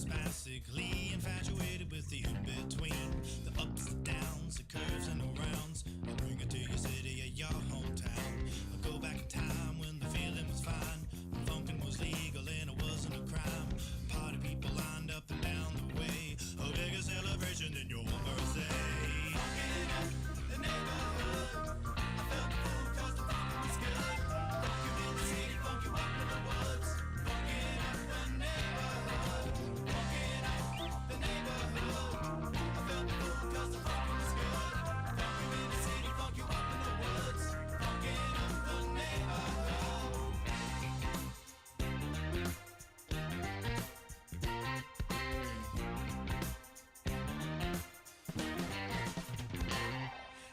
spastically infatuated with the in-between. The ups, the downs, the curves and the rounds. I'll bring it to your city or your hometown. I'll go back in time when the feeling was fine. When funkin' was legal and it wasn't a crime. Party people lined up and down the way. A bigger celebration than your birthday. Funkin' up the neighborhood. I felt the fool cause the funkin' was good. Funk you in the city, funk you up in the woods. Funkin' up the neighborhood. Funkin' up the neighborhood. I felt the fool cause the funkin' was good. Funk you in the city, funk you up in the woods. Funkin' up the neighborhood.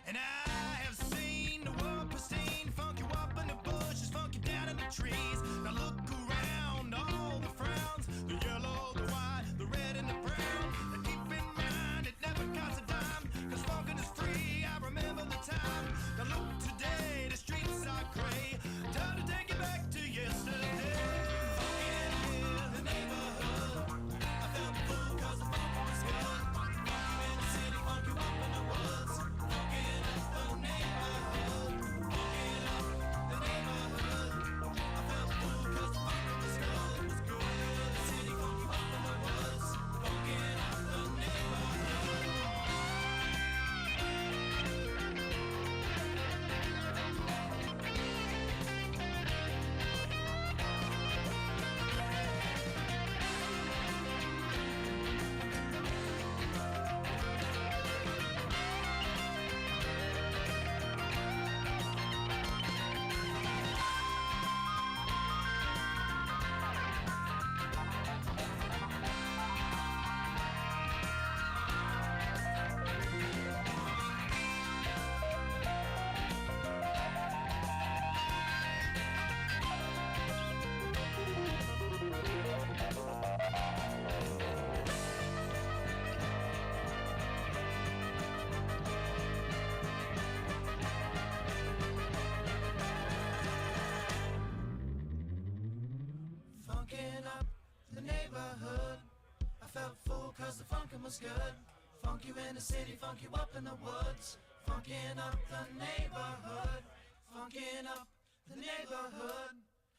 And I have seen the world pristine, funk you up in the bushes, funk you down in the trees. Now look around, all the frowns, the yellow, the white, the red and the brown. And keep in mind, it never costs a dime, cause funkin' is free, I remember the time. Now look today, the streets are gray, time to take it back to yesterday. Funkin' in the neighborhood, I felt the fool cause the funk was good. Funk you in the city, funk you up in the woods. Funkin' up the neighborhood, funkin' up the neighborhood. I felt the fool cause the funk was good. It was good in the city, funk you up in the woods. Funkin' up the neighborhood. Funkin' up the neighborhood.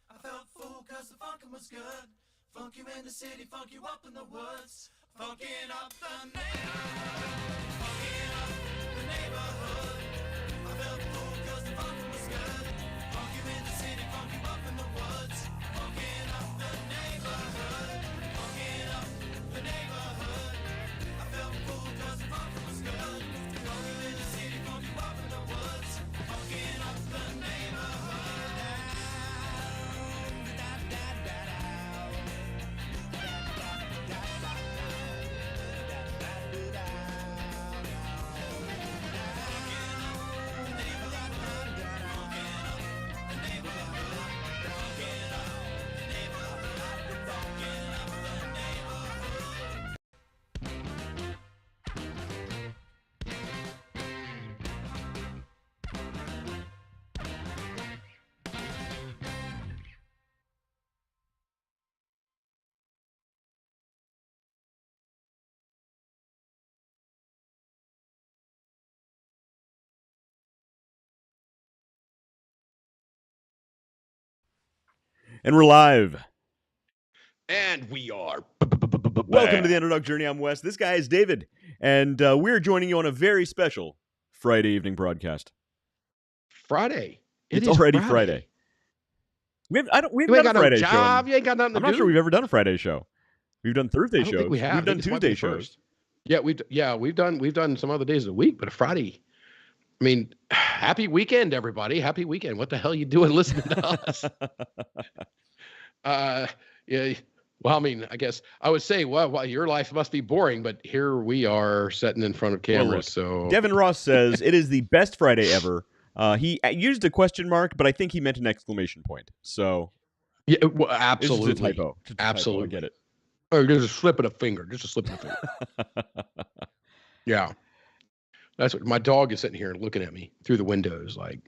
I felt full cause the funkin' was good. Funk you in the city, funk you up in the woods. Funkin' up the neighborhood. Funkin' up the neighborhood. I felt full cause the funkin' was good. Funk you in the city, funk you up in the woods. Funkin' up the neighborhood. Funkin' up the neighborhood. I felt full cause the funkin' was good. Funk you in the city, funk you up in the woods. Funkin' up the neighborhood. Funkin' up the neighborhood. I felt full cause the funkin' was good. Funk you in the city, funk you up in the woods. Funkin' up the neighborhood. And we're live. And we are. Welcome to the Underdog Journey. I'm Wes. This guy is David. And we're joining you on a very special Friday evening broadcast. Friday. It's already Friday. We haven't done a Friday show. You ain't got nothing to do. I'm not sure we've ever done a Friday show. We've done Thursday I don't shows. think we have. We've done Tuesday shows. Yeah, we've done some other days of the week, but a Friday. I mean, happy weekend, everybody. Happy weekend. What the hell are you doing listening to us? Yeah. Well, I mean, I guess I would say, well, your life must be boring, but here we are sitting in front of cameras. So Devin Ross says it is the best Friday ever. He used a question mark, but I think he meant an exclamation point. So yeah, well, absolutely. It's just a typo. Absolutely. I get it. Oh, there's a slip of a finger. Yeah. That's what my dog is sitting here looking at me through the windows like,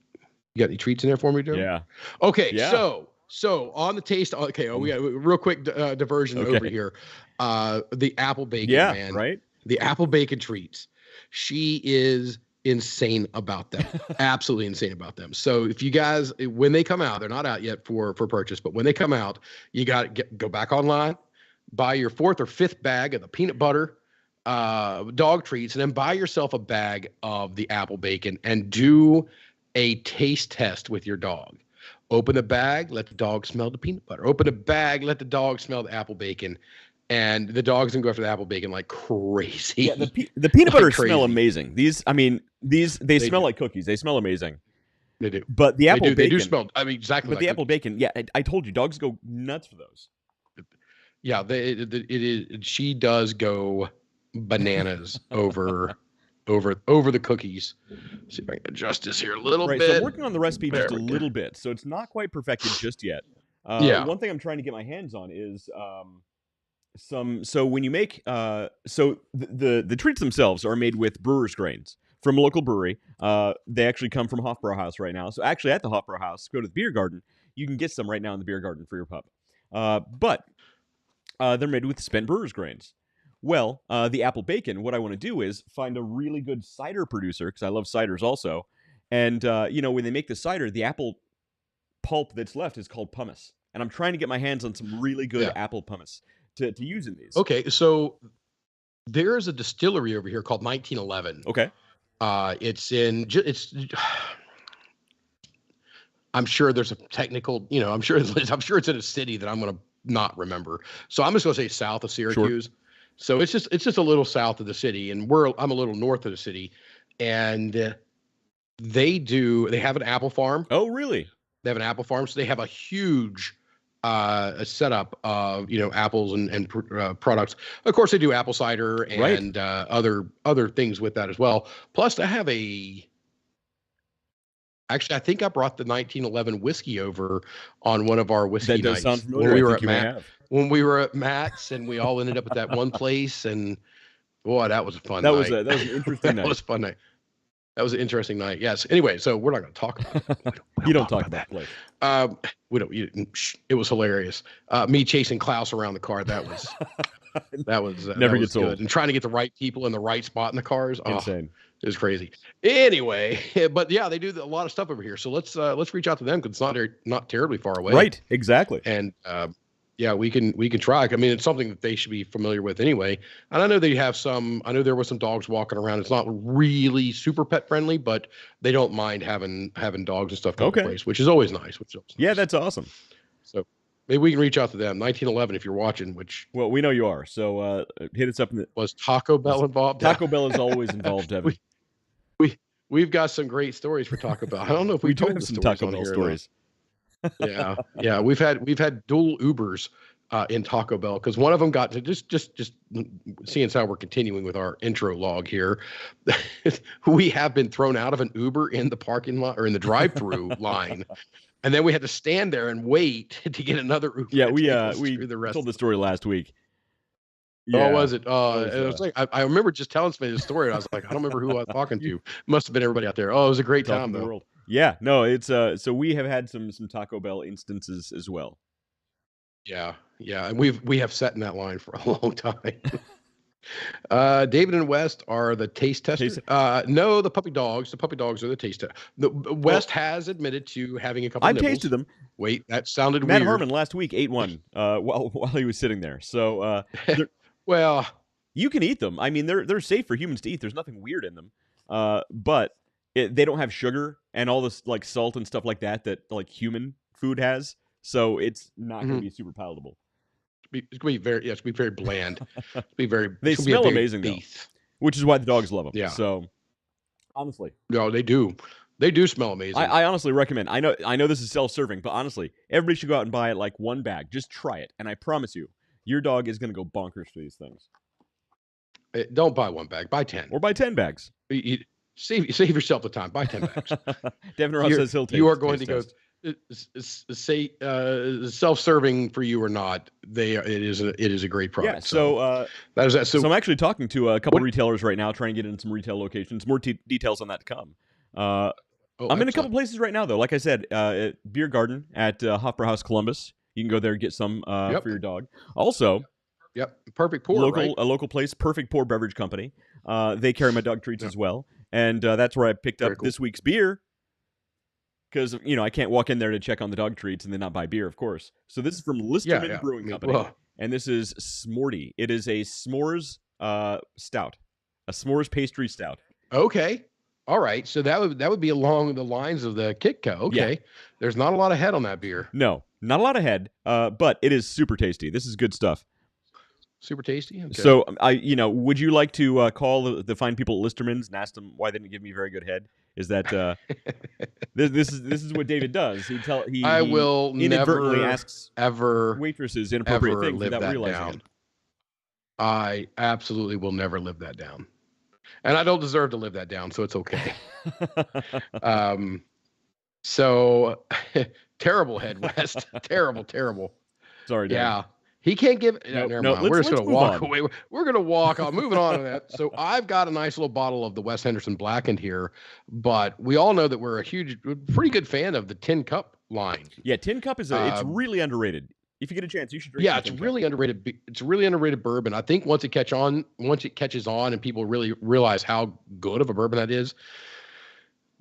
you got any treats in there for me, Joe? Yeah. Okay, Yeah. so So on the taste, okay, we got a real quick diversion over here. The apple bacon, man. Right? The apple bacon treats. She is insane about them. Absolutely insane about them. So if you guys, when they come out, they're not out yet for purchase, but when they come out, you got to go back online, buy your 4th or 5th bag of the peanut butter dog treats, and then buy yourself a bag of the apple bacon and do a taste test with your dog. Open the bag, let the dog smell the peanut butter. Open the bag, let the dog smell the apple bacon. And the dog's gonna go after the apple bacon like crazy. Yeah, the peanut butter smell amazing. These they smell like cookies. They smell amazing. They do. But the apple bacon, they do smell. I mean, exactly. But like the apple bacon, yeah, I told you, dogs go nuts for those. Yeah, it is. She does go bananas over the cookies. Let's see if I can adjust this here a little bit. So I'm working on the recipe just a little bit, so it's not quite perfected just yet. One thing I'm trying to get my hands on is so when you make so the treats themselves are made with brewer's grains from a local brewery. They actually come from Hofbrauhaus right now. So actually at the Hofbrauhaus, go to the beer garden. You can get some right now in the beer garden for your pup. But they're made with spent brewer's grains. Well, the apple bacon, what I want to do is find a really good cider producer, because I love ciders also. And, when they make the cider, the apple pulp that's left is called pumice. And I'm trying to get my hands on some really good apple pumice to use in these. Okay, so there's a distillery over here called 1911. Okay. I'm sure there's a technical, I'm sure it's in a city that I'm going to not remember. So I'm just going to say south of Syracuse. Sure. So it's just a little south of the city, and I'm a little north of the city, and they have an apple farm. Oh, really? They have an apple farm, so they have a huge setup of apples and products. Of course, they do apple cider and other things with that as well. Plus, they have Actually, I think I brought the 1911 whiskey over on one of our whiskey nights. Sound familiar. When we were at Matt's, and we all ended up at that one place, and boy, that was a fun night. That was an interesting night. That was a fun night. That was an interesting night. Yes. Anyway, so we're not going to talk about it. You don't talk about that. We don't. It was hilarious. Me chasing Klaus around the car. That was never gets old. And trying to get the right people in the right spot in the cars. Insane. It was crazy. Anyway, but yeah, they do a lot of stuff over here. So let's reach out to them, because it's not terribly far away. Right. Exactly. And yeah, we can try. I mean, it's something that they should be familiar with anyway. And I know they have some. I know there were some dogs walking around. It's not really super pet friendly, but they don't mind having dogs and stuff come to place, which is always nice. Yeah, that's awesome. So maybe we can reach out to them. 1911, if you're watching. Well, we know you are. So hit us up. Was Taco Bell involved? Taco Bell is always involved, Evan. We've got some great stories for Taco Bell. I don't know if we told some Taco Bell stories. Yeah. We've had dual Ubers in Taco Bell, because one of them got to just seeing how we're continuing with our intro log here. We have been thrown out of an Uber in the parking lot, or in the drive-through line, and then we had to stand there and wait to get another Uber. Yeah, we told the story last week. Yeah. Oh, was it? It was like I remember just telling somebody the story, and I was like, I don't remember who I was talking to. Must have been everybody out there. Oh, it was a great time though. World. Yeah, no, it's so we have had some Taco Bell instances as well. Yeah, and we have sat in that line for a long time. David and West are the taste testers. No, the puppy dogs. The puppy dogs are the taste testers. West has admitted to having a couple. I've tasted them. Wait, that sounded Matt weird. Harmon last week ate one while he was sitting there. So well, you can eat them. I mean, they're safe for humans to eat. There's nothing weird in them. But they don't have sugar and all this like salt and stuff like that like human food has. So it's not going to be super palatable. It's going to be very bland. They smell amazing though, which is why the dogs love them. Yeah. So honestly, no, they do. They do smell amazing. I honestly recommend. I know this is self-serving, but honestly, everybody should go out and buy it like one bag. Just try it, and I promise you, your dog is going to go bonkers for these things. Don't buy one bag. Buy 10. Or buy 10 bags. Save yourself the time. Buy 10 bags. Devin Ross says he'll take. You are going to go. Say self-serving for you or not, it is a great product. Yeah. So that is that. So I'm actually talking to a couple retailers right now, trying to get in some retail locations. More details on that to come. Oh, I'm in a couple excellent. places right now, though. Like I said, at Beer Garden at Hofbrauhaus Columbus. You can go there and get some for Yep. your dog. Also, Yep. Perfect pour, right? a local place, Perfect Pour Beverage Company. They carry my dog treats Yep. as well, and that's where I picked Very up cool. this week's beer. Because I can't walk in there to check on the dog treats and then not buy beer, of course. So this is from Listerman Brewing Company, well, and this is Smorty. It is a s'mores stout, a s'mores pastry stout. okay. All right. So that would be along the lines of the Kitco. Okay. Yeah. There's not a lot of head on that beer. No, not a lot of head, but it is super tasty. This is good stuff. Super tasty. Okay. So would you like to call the fine people at Listerman's and ask them why they didn't give me very good head? Is that this is what David does? I will inadvertently never asks ever waitresses inappropriate things live without that realizing down. it. I absolutely will never live that down, and I don't deserve to live that down, so it's okay. So terrible head, West. terrible. Sorry, Dad. Yeah. He can't give. Nope, Never no, mind. We're just going to move walk on. away. We're going to walk on. Moving on to that. So I've got a nice little bottle of the Wes Henderson Blackened here, but we all know that we're pretty good fan of the Tin Cup line. Yeah, Tin Cup is it's really underrated. If you get a chance, you should drink. Yeah, it's really underrated. It's a really underrated bourbon. I think once it catches on, and people really realize how good of a bourbon that is,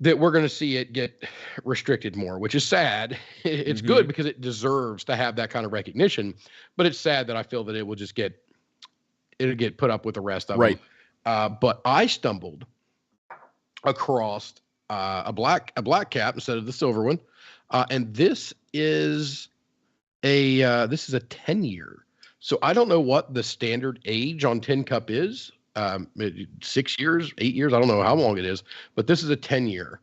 that we're going to see it get restricted more, which is sad. It's good because it deserves to have that kind of recognition, but it's sad that I feel that it will just get put up with the rest of them. But I stumbled across a black cap instead of the silver one, and this is a 10-year. So I don't know what the standard age on Tin Cup is. 6 years, 8 years. I don't know how long it is, but this is a 10-year.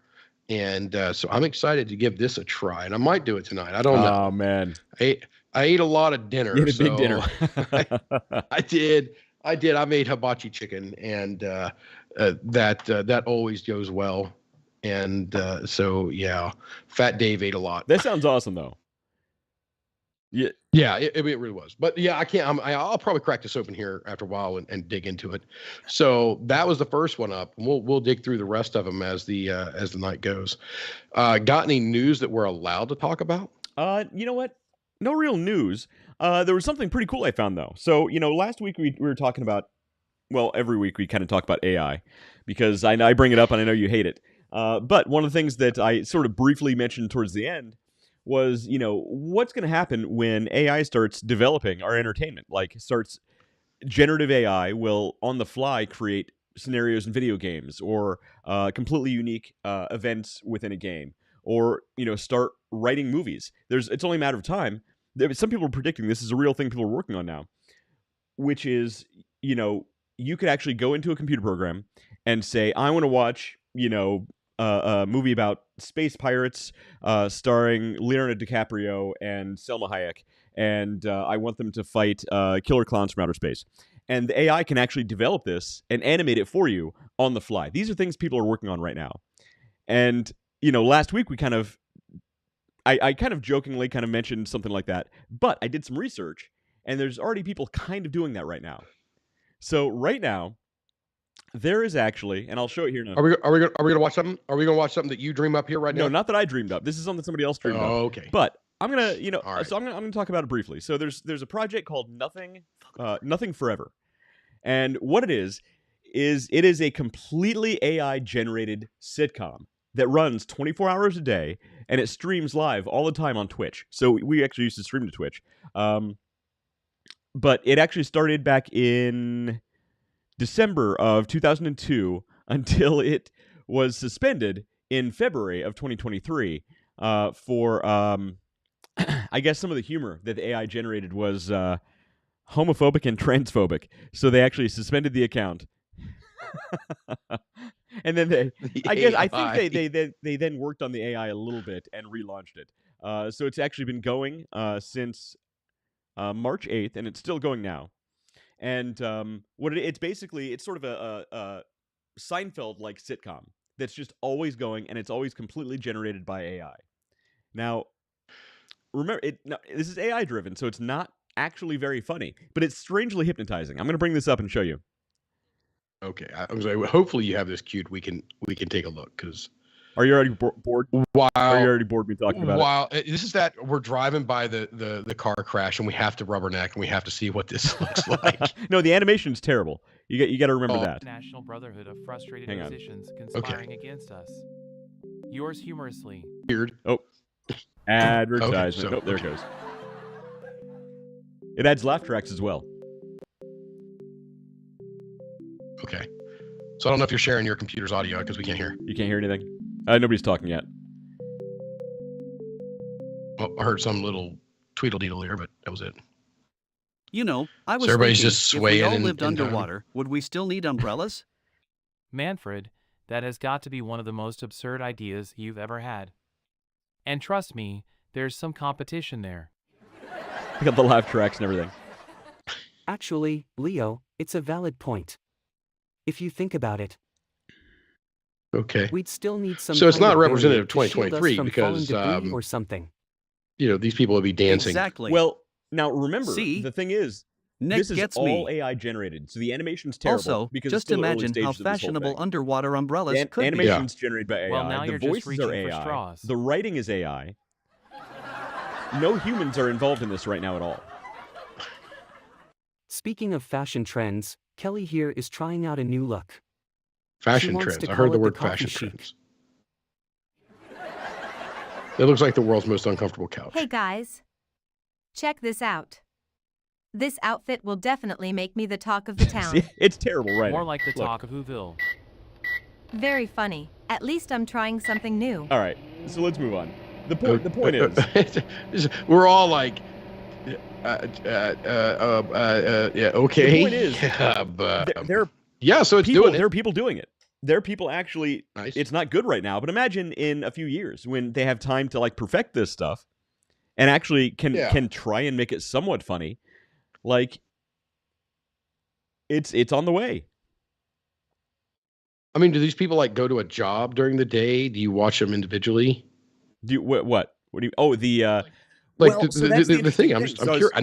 And so I'm excited to give this a try, and I might do it tonight. I don't know. Oh, man. I ate a lot of dinner. You had a big dinner. I did. I made hibachi chicken, and that always goes well. And so, yeah, Fat Dave ate a lot. That sounds awesome, though. Yeah, it really was. But yeah, I can't. I'll probably crack this open here after a while and dig into it. So that was the first one up. We'll dig through the rest of them as the night goes. Got any news that we're allowed to talk about? You know what? No real news. There was something pretty cool I found though. So last week we were talking about. Well, every week we kind of talk about AI because I bring it up and I know you hate it. But one of the things that I sort of briefly mentioned towards the end was, what's going to happen when AI starts developing our entertainment, like generative AI will on the fly create scenarios in video games or completely unique events within a game, or, start writing movies. It's only a matter of time. Some people are predicting this is a real thing people are working on now, which is, you could actually go into a computer program and say, I want to watch, a movie about space pirates starring Leonardo DiCaprio and Selma Hayek, and I want them to fight killer clowns from outer space. And the AI can actually develop this and animate it for you on the fly. These are things people are working on right now. And, last week I kind of jokingly kind of mentioned something like that, but I did some research, and there's already people kind of doing that right now. So right now, there is actually, and I'll show it here now. Are we gonna watch something? Are we gonna watch something that you dream up here right now? No, not that I dreamed up. This is something somebody else dreamed up. Okay. But I'm gonna, right. So I'm gonna talk about it briefly. So there's a project called Nothing Forever, and what it is it is a completely AI generated sitcom that runs 24 hours a day, and it streams live all the time on Twitch. So we actually used to stream to Twitch, but it actually started back in December of 2002 until it was suspended in February of 2023 for, I guess, some of the humor that the AI generated was homophobic and transphobic. So they actually suspended the account. And then I think they then worked on the AI a little bit and relaunched it. So it's actually been going since March 8th, and it's still going now. And it's basically, it's sort of a Seinfeld-like sitcom that's just always going, and it's always completely generated by AI. Now, remember, this is AI driven, so it's not actually very funny, but it's strangely hypnotizing. I'm going to bring this up and show you. Okay, I was like, hopefully you have this queued. We can take a look because Are you already bored? Are you already bored me talking about it? This is that we're driving by the car crash and we have to rubberneck and we have to see what this looks like. No, the animation's terrible. You got to remember that. National Brotherhood of Frustrated Musicians conspiring against us. Yours humorously. Weird. Oh, advertisement. Okay, there it goes. It adds laugh tracks as well. Okay. So I don't know if you're sharing your computer's audio because we can't hear. You can't hear anything? Nobody's talking yet. Well, I heard some little tweedle-deedle here, but that was it. You know, I was everybody's thinking, just swaying if we all lived underwater, would we still need umbrellas? Manfred, that has got to be one of the most absurd ideas you've ever had. And trust me, there's some competition there. I got the laugh tracks and everything. Actually, Leo, it's a valid point. If you think about it. Okay. We'd still need some. So it's not representative of to shield 2023 us because debris or something. You know, these people would be dancing. Exactly. Well, now remember, the thing is, Nick this is gets all me. AI generated, so the animation's terrible. Also, because just it's still early imagine how stages of this whole fashionable thing. underwater umbrellas could be. Animation's generated by AI. Well, now the you're just voices reaching are for AI. straws. The writing is AI. No humans are involved in this right now at all. Speaking of fashion trends, Kelly here is trying out a new look. Fashion trends. I heard the word fashion trends. It looks like the world's most uncomfortable couch. Hey guys, check this out. This outfit will definitely make me the talk of the town. See, it's terrible, right? More like the talk of Whoville. Very funny. At least I'm trying something new. All right, so let's move on. The point is, we're all like, yeah, okay. The point is, so it's people, doing it. There are people doing it. There are people actually. Nice. It's not good right now, but imagine in a few years when they have time to like perfect this stuff, and actually can try and make it somewhat funny. Like, it's on the way. I mean, do these people like go to a job during the day? Do you watch them individually? Do you, what do you? Oh, the the thing.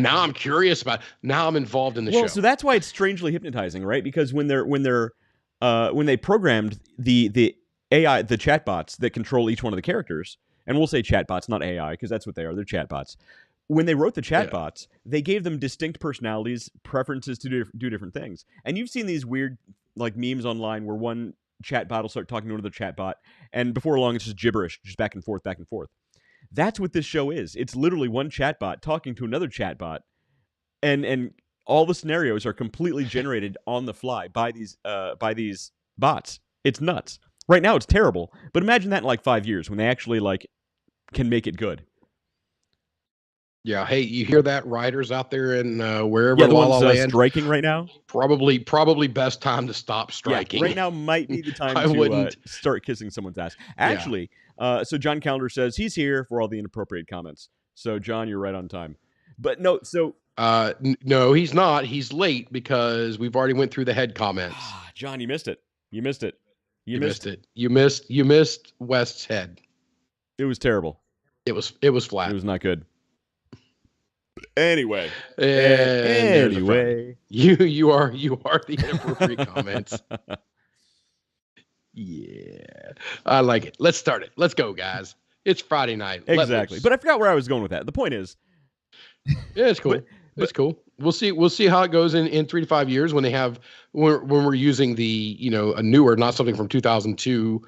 Now I'm curious about. Now I'm involved in the show. So that's why it's strangely hypnotizing, right? Because when they programmed the AI, the chatbots that control each one of the characters, and we'll say chatbots, not AI, because that's what they are. They're chatbots. When they wrote the chatbots, they gave them distinct personalities, preferences to do different things. And you've seen these weird like memes online where one chatbot will start talking to another chatbot, and before long it's just gibberish, just back and forth, back and forth. That's what this show is. It's literally one chatbot talking to another chatbot, and all the scenarios are completely generated on the fly by these bots. It's nuts. Right now it's terrible, but imagine that in like 5 years when they actually like can make it good. Yeah. Hey, you hear that, writers out there in wherever the La La ones Land striking right now? Probably best time to stop striking. Yeah, right now might be the time to start kissing someone's ass. Actually, so John Calendar says he's here for all the inappropriate comments. So John, you're right on time. But no, so no, he's not. He's late because we've already went through the head comments. John, you missed it. You missed it. You missed West's head. It was terrible. It was flat. It was not good. Anyway, you are the inappropriate comments. Yeah, I like it. Let's start it. Let's go, guys. It's Friday night. Exactly. But I forgot where I was going with that. The point is, yeah, it's cool. It's cool. We'll see how it goes in 3 to 5 years when we're using the a newer, not something from 2002.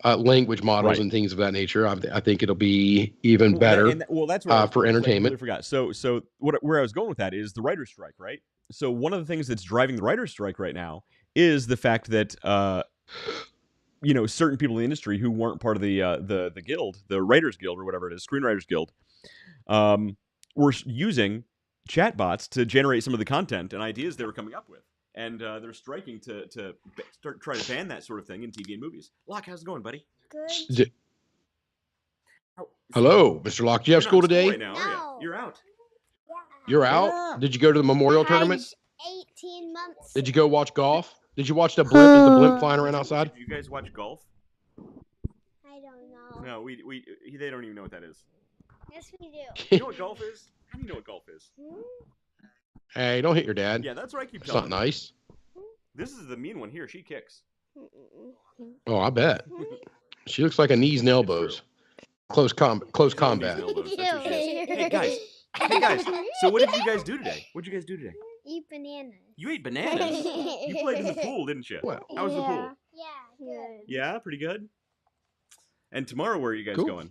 Language models and things of that nature. I think it'll be even better. That's what for entertainment. I forgot. So where I was going with that is the writer's strike, right? So one of the things that's driving the writer's strike right now is the fact that certain people in the industry who weren't part of the guild, the Writers Guild or whatever it is, Screenwriters Guild, were using chatbots to generate some of the content and ideas they were coming up with. And they're striking to try to ban that sort of thing in TV and movies. Locke, how's it going, buddy? Good. Hello, Mr. Locke. Do you have school today? Right now, No. You're out. Yeah. You're out? Yeah. Did you go to the memorial tournament? 18 months. Did you go watch golf? Did you watch the blimp? Is the blimp flying around outside? Did you guys watch golf? I don't know. No, they don't even know what that is. Yes, we do. You know what golf is? How do you know what golf is? Hey, don't hit your dad. Yeah, that's what I keep It's telling not him. nice. This is the mean one here. She kicks. Oh, I bet. She looks like a knees and elbows. Close combat. Hey guys. So what did you guys do today? What'd you guys do today? Eat bananas. You ate bananas? You played in the pool, didn't you? Well, how was the pool? Yeah, good. Yeah, pretty good. And tomorrow, where are you guys going?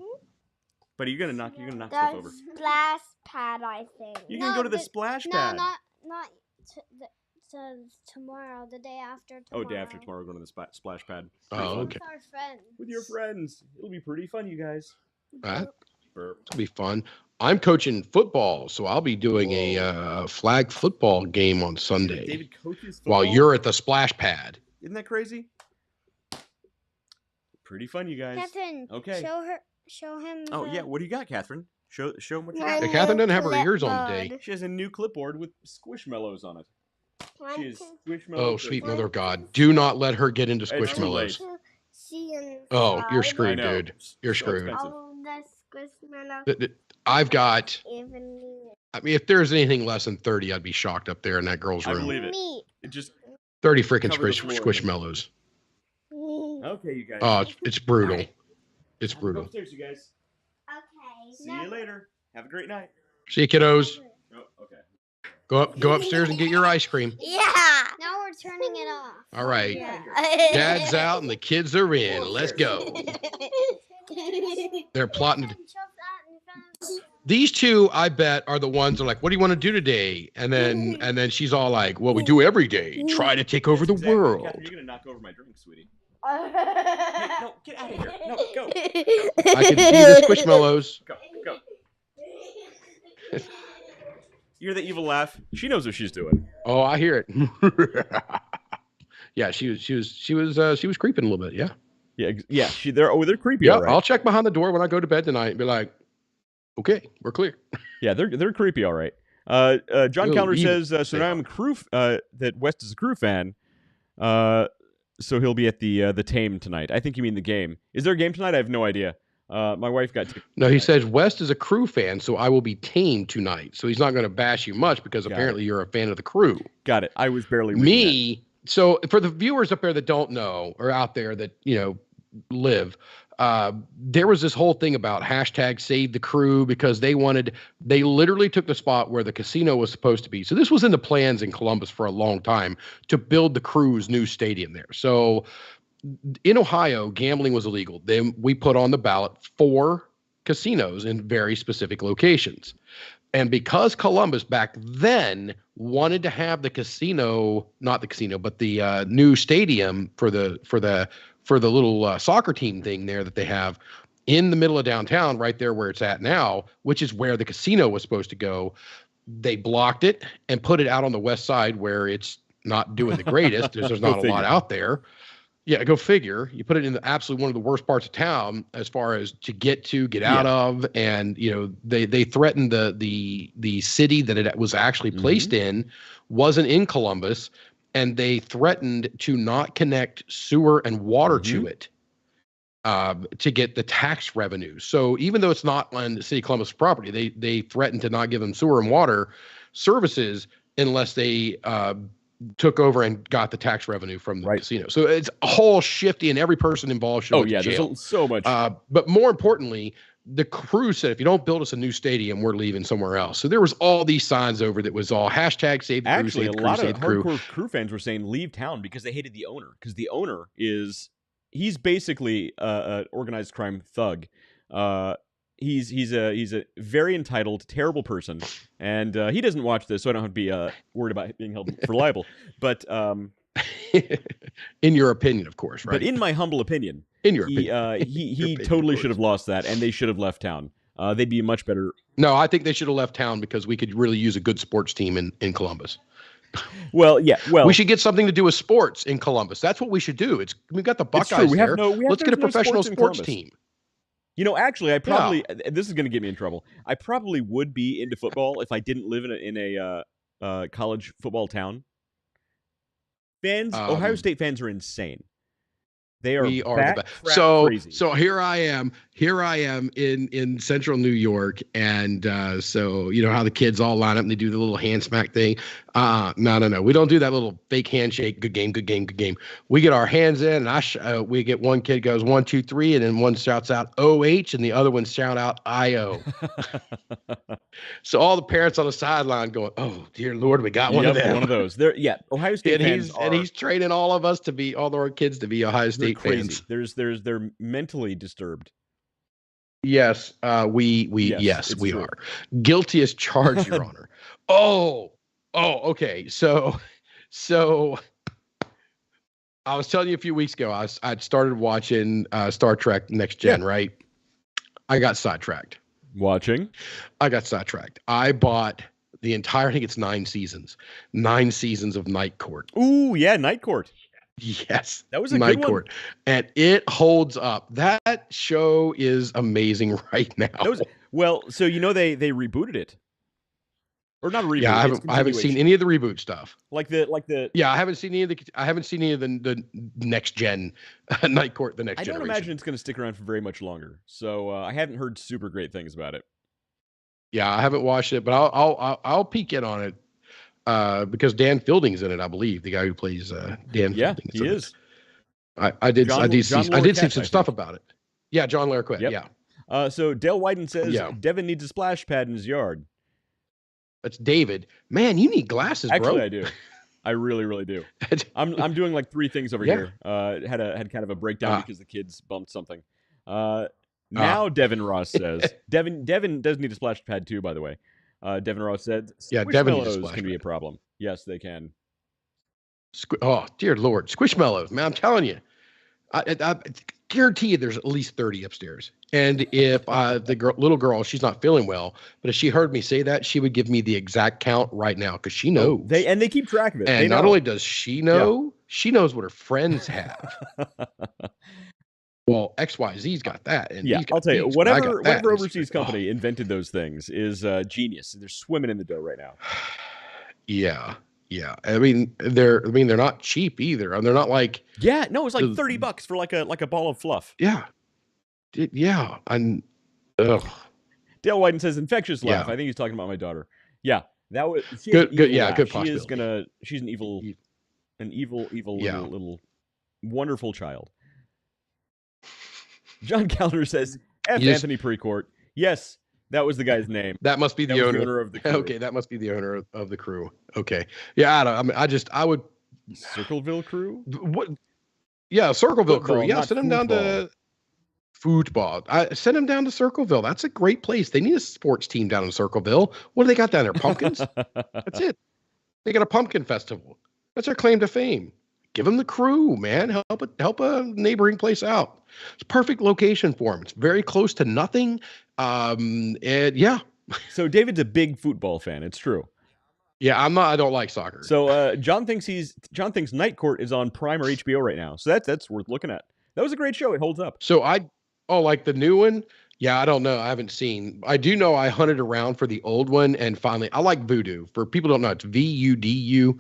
But are you gonna knock stuff over? Splash pad, I think. You're gonna go to the splash pad. No, not tomorrow. The day after tomorrow. Oh, day after tomorrow, we're going to the splash pad. Oh, okay. With our friends. With your friends, it'll be pretty fun, you guys. It'll be fun. I'm coaching football, so I'll be doing a flag football game on Sunday. David coaches football? While you're at the splash pad. Isn't that crazy? Pretty fun, you guys. Catherine, okay. Show him. Oh yeah, what do you got, Catherine? Show him what you got. Yeah, Catherine doesn't have her ears on today. She has a new clipboard with squishmallows on it. She is Squishmallows. Oh, sweet mother of God! Do not let her get into Squishmallows. Oh, you're screwed, dude. You're screwed. I've got. I mean, if there's anything less than 30, I'd be shocked up there in that girl's room. I believe it. It just 30 freaking Squishmallows. Okay, you guys. Oh, it's brutal. It's brutal. Go upstairs, you guys. Okay. See you later. Have a great night. See you, kiddos. Oh, okay. Go upstairs and get your ice cream. Yeah. Now we're turning it off. All right. Yeah. Dad's out and the kids are in. Let's go. They're plotting. These two, I bet, are the ones that are like, "What do you want to do today?" And then she's all like, "Well, we do every day. Try to take over the world." Catherine, you're gonna knock over my drink, sweetie. Hey, no, get out of here. No, go. I can see the Squishmallows. Go. You hear the evil laugh? She knows what she's doing. Oh, I hear it. Yeah, she was creeping a little bit. Yeah. Yeah. They're creepy. Yeah, all right. I'll check behind the door when I go to bed tonight and be like, "Okay, we're clear." Yeah, they're creepy. All right. John Calendar says so. Now I'm a crew. That West is a crew fan. So he'll be at the Tame tonight. I think you mean the game. Is there a game tonight? I have no idea. My wife got tickets. No, he says West is a crew fan, so I will be Tame tonight. So he's not going to bash you much because apparently you're a fan of the crew. Got it. I was barely reading that. So for the viewers up there that don't know or out there that live, there was this whole thing about hashtag save the crew because they literally took the spot where the casino was supposed to be. So this was in the plans in Columbus for a long time to build the Crew's new stadium there. So in Ohio, gambling was illegal. Then we put on the ballot 4 casinos in very specific locations. And because Columbus back then wanted to have the new stadium for the little soccer team thing there that they have in the middle of downtown, right there where it's at now, which is where the casino was supposed to go, they blocked it and put it out on the west side where it's not doing the greatest. There's not a lot out there. Yeah, go figure. You put it in absolutely one of the worst parts of town as far as to get out of, and they threatened the city that it was actually placed in wasn't in Columbus, and they threatened to not connect sewer and water to it to get the tax revenue. So even though it's not on the city of Columbus property, they threatened to not give them sewer and water services unless they took over and got the tax revenue from the casino. So it's a whole shifty, and every person involved should go to jail. There's so much. But more importantly, the crew said, if you don't build us a new stadium, we're leaving somewhere else. So there was all these signs over that was all hashtag save the crew. Actually, a lot of hardcore crew fans were saying leave town because they hated the owner. Because the owner he's basically an organized crime thug. He's a very entitled, terrible person, and he doesn't watch this, so I don't have to be worried about being held for liable. But in your opinion, of course, right? But in my humble opinion, he totally should have lost that, and they should have left town. They'd be much better. No, I think they should have left town because we could really use a good sports team in Columbus. Well, yeah. Well, we should get something to do with sports in Columbus. That's what we should do. We've got the Buckeyes there. Let's get a professional sports team. Actually, I probably this is going to get me in trouble. I probably would be into football if I didn't live in a college football town. Ohio State fans are insane. They are. We are the best. So here I am in central New York, and so how the kids all line up and they do the little hand smack thing. No. We don't do that little fake handshake. Good game, good game, good game. We get our hands in, and we get one kid goes 1, 2, 3, and then one shouts out OH, and the other one shout out IO. So all the parents on the sideline going, "Oh dear Lord, we got one of them." One of those. There, yeah. Ohio State fans and he's training all of us to be all our kids to be Ohio State crazy. fans. They're mentally disturbed. Yes, yes, we are guilty as charged, Your Honor. Oh, okay. So I was telling you a few weeks ago, I'd started watching Star Trek Next Gen, right? I got sidetracked. I got sidetracked. I bought the entire, I think it's 9 seasons. 9 seasons of Night Court. Ooh, yeah, Night Court. Yes. That was a Night good one. Court. And it holds up. That show is amazing right now. Well, so they rebooted it. Or not a reboot. Yeah, I haven't seen any of the reboot stuff. Like the Yeah, I haven't seen any of the next gen Night Court, the next generation. I don't imagine it's going to stick around for very much longer. So I haven't heard super great things about it. Yeah, I haven't watched it, but I'll peek in on it because Dan Fielding's in it, I believe, the guy who plays Dan. Yeah, Fielding he is. I did see some stuff about it. Yeah, John Larroquette. Yep. Yeah. So Dale Wyden says Devin needs a splash pad in his yard. That's David. Man, you need glasses, Actually, bro. I do. I really, really do. I'm doing like 3 things over here. Had kind of a breakdown because the kids bumped something. Now Devin Ross says Devin does need a splash pad too. By the way, Devin Ross said Squishmallows can be a problem. Yes, they can. Oh dear Lord, Squishmallows, man! I'm telling you, I guarantee you there's at least 30 upstairs. And if the little girl, she's not feeling well, but if she heard me say that, she would give me the exact count right now because she knows. They keep track of it. And not only does she know, she knows what her friends have. Well, XYZ's got that. And I'll tell you, whatever overseas company invented those things is genius. They're swimming in the dough right now. Yeah. I mean, they're not cheap either. And they're not like it's like $30 for like a ball of fluff. Yeah. And Dale Wyden says infectious laugh. I think he's talking about my daughter. Yeah, that was good. Yeah, good. She's an evil little wonderful child. John Callender says Anthony Precourt. Yes, that was the guy's name. That must be the owner of the crew. Okay, that must be the owner of the crew. Okay, yeah. I would Circleville crew. What? Yeah, Circleville crew. Yeah, send them down to football. I send them down to Circleville. That's a great place. They need a sports team down in Circleville. What do they got down there? Pumpkins. That's it. They got a pumpkin festival. That's their claim to fame. Give them the crew, man. Help a neighboring place out. It's a perfect location for them. It's very close to nothing. And yeah. So David's a big football fan. It's true. Yeah, I'm not. I don't like soccer. So John thinks Night Court is on Prime or HBO right now. So that's worth looking at. That was a great show. It holds up. So like the new one. Yeah, I don't know. I haven't seen. I do know I hunted around for the old one, and finally, I like Vudu. For people who don't know, it's VUDU.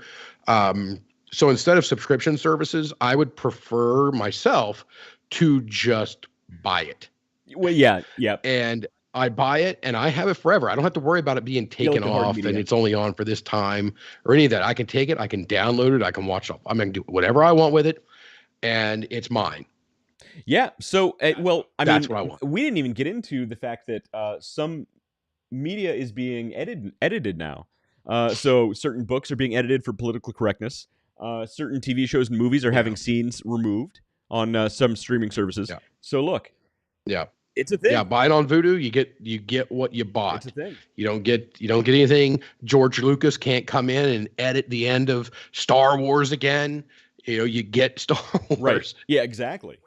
So instead of subscription services, I would prefer myself to just buy it. Well, yeah. And I buy it, and I have it forever. I don't have to worry about it being taken off, and it's only on for this time or any of that. I can take it, I can download it, I can watch it. I'm going to do whatever I want with it, and it's mine. Yeah. So, that's what I want. We didn't even get into the fact that some media is being edited now. So certain books are being edited for political correctness. Certain TV shows and movies are having scenes removed on some streaming services. Yeah. So look. Yeah. It's a thing. Yeah, buy it on Vudu. You get what you bought. It's a thing. You don't get anything. George Lucas can't come in and edit the end of Star Wars again. You get Star Wars. Right. Yeah, exactly.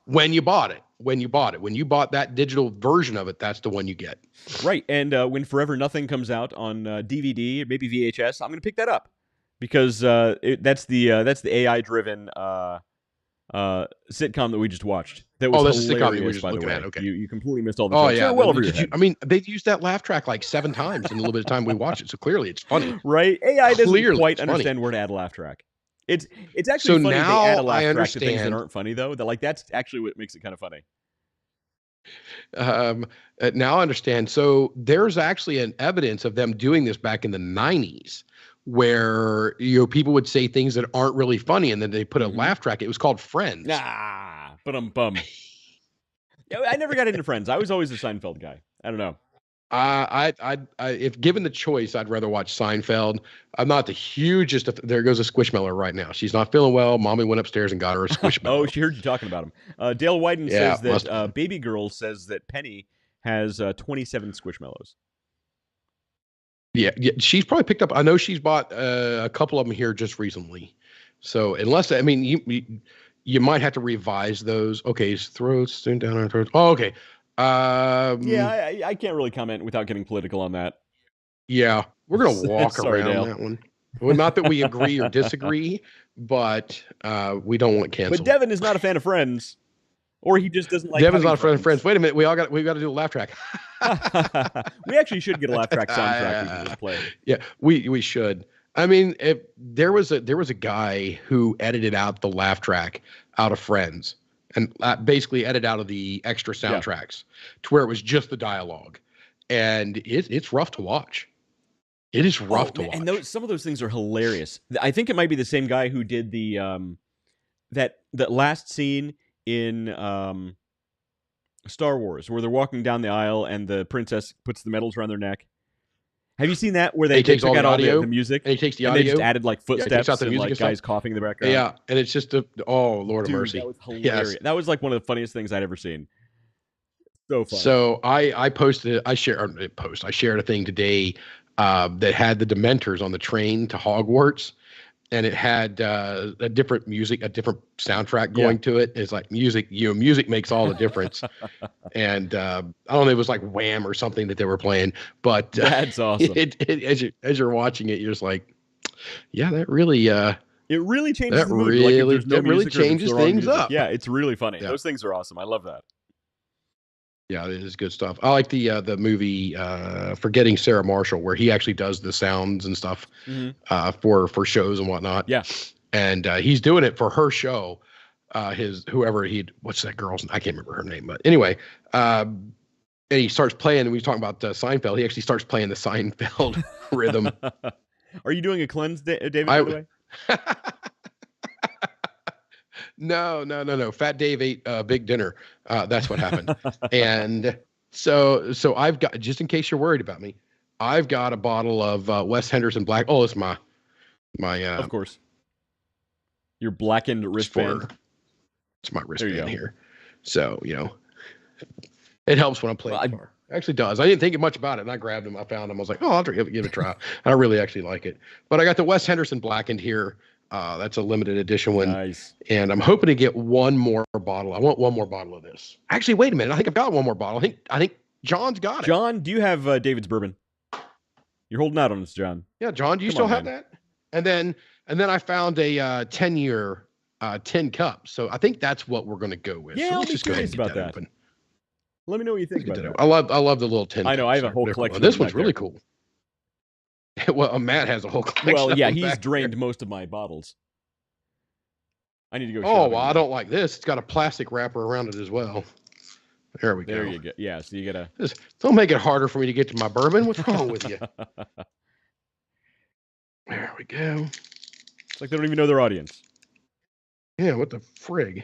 When you bought it. When you bought that digital version of it, that's the one you get. Right. And when Forever Nothing comes out on DVD, maybe VHS, I'm going to pick that up because that's the AI-driven sitcom that we just watched. That was hilarious, by the way. Okay. You completely missed all the jokes. Oh, yeah. Well over your head. They've used that laugh track like 7 times in a little bit of time we watched it, so clearly it's funny. Right? AI doesn't quite understand where to add a laugh track. It's actually funny now they add a laugh track to things that aren't funny, though. That's actually what makes it kind of funny. Now I understand. So there's actually an evidence of them doing this back in the 90s where people would say things that aren't really funny, and then they put a laugh track. It was called Friends. But bum. Yeah, I never got into Friends. I was always a Seinfeld guy. I don't know. I if given the choice, I'd rather watch Seinfeld. I'm not the hugest. There goes a Squishmallow right now. She's not feeling well. Mommy went upstairs and got her a Squishmallow. She heard you talking about him. Dale Wyden says that Baby Girl says that Penny has 27 Squishmallows. Yeah, she's probably picked up. I know she's bought a couple of them here just recently. So unless you might have to revise those. Okay, throats down our throats. Oh, okay. I can't really comment without getting political on that. Yeah, we're gonna walk around Dale. that one. Well, not that we agree or disagree, but we don't want cancel. But Devin is not a fan of Friends, or he just doesn't like. Devin's not a fan of Friends. Wait a minute, we got to do a laugh track. We actually should get a laugh track soundtrack we can just play. Yeah, we should. I mean, if there was a guy who edited out the laugh track out of Friends. And basically edit out of the extra soundtracks to where it was just the dialogue, and it's rough to watch. It is rough to watch. And some of those things are hilarious. I think it might be the same guy who did the that last scene in Star Wars where they're walking down the aisle and the princess puts the medals around their neck. Have you seen that where they took out all the music and he takes the audio and they just added like footsteps out the and like guys coughing in the background? Yeah, and it's just Lord of mercy. That was hilarious. Yes. That was like one of the funniest things I'd ever seen. So funny. So I shared a thing today that had the Dementors on the train to Hogwarts, and it had a different music, a different soundtrack going to it. It's like music makes all the difference. And I don't know, it was like Wham or something that they were playing, but that's awesome. As you're watching it, you're just like, yeah, that really it really changes that the mood. Really, like, no really changes things up. Yeah, it's really funny. Yeah. Those things are awesome. I love that. Yeah, it is good stuff. I like the movie Forgetting Sarah Marshall, where he actually does the sounds and stuff for shows and whatnot. Yeah, and he's doing it for her show. What's that girl's? I can't remember her name, but anyway, and he starts playing. And we were talking about Seinfeld. He actually starts playing the Seinfeld rhythm. Are you doing a cleanse, David? By the way? No. Fat Dave ate a big dinner. That's what happened. And so I've got, just in case you're worried about me, I've got a bottle of Wes Henderson Black. Oh, it's my of course. Your blackened wristband. It's my wristband here. So, it helps when I'm playing guitar. It actually does. I didn't think much about it, and I grabbed them. I found them. I was like, I'll give it a try. And I really actually like it. But I got the Wes Henderson Blackened here. That's a limited edition one. Nice. And I'm hoping to get one more bottle. I want one more bottle of this. Actually, wait a minute. I think I've got one more bottle. I think John's got it. John, do you have David's bourbon? You're holding out on us, John. Yeah, John, do you still have that? And then I found a 10-year tin cup. So I think that's what we're going to go with. Yeah, so let's just go ahead and get that open. Let me know what you think about that. I love the little tin. I know. I have a whole collection. This one's really cool. Well, Matt has a whole collection. Well, yeah, he's drained most of my bottles. I need to go. Oh, well, I don't like this. It's got a plastic wrapper around it as well. There we go. There you go. Yeah, so you gotta. Don't make it harder for me to get to my bourbon. What's wrong with you? There we go. It's like they don't even know their audience. Yeah, what the frig?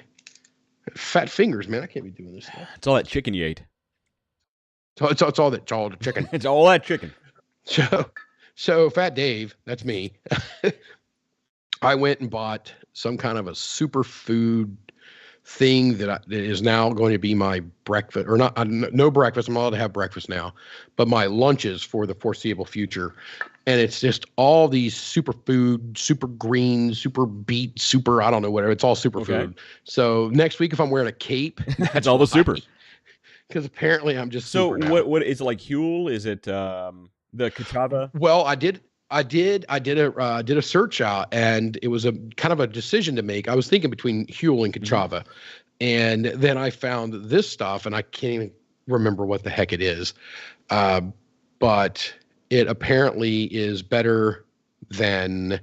Fat fingers, man. I can't be doing this stuff. It's all that chicken you ate. It's all the chicken. It's all that chicken. So Fat Dave, that's me. I went and bought some kind of a superfood thing that is now going to be my breakfast, or not, no breakfast. I'm allowed to have breakfast now, but my lunches for the foreseeable future. And it's just all these superfood, super green, super beet, super, I don't know, whatever. It's all superfood. Okay. So next week, if I'm wearing a cape, that's all the super. Because apparently I'm just so what is it, like Huel? Is it the Cachava? Well, I did a search out, and it was a kind of a decision to make. I was thinking between Huel and Cachava, and then I found this stuff, and I can't even remember what the heck it is, but it apparently is better than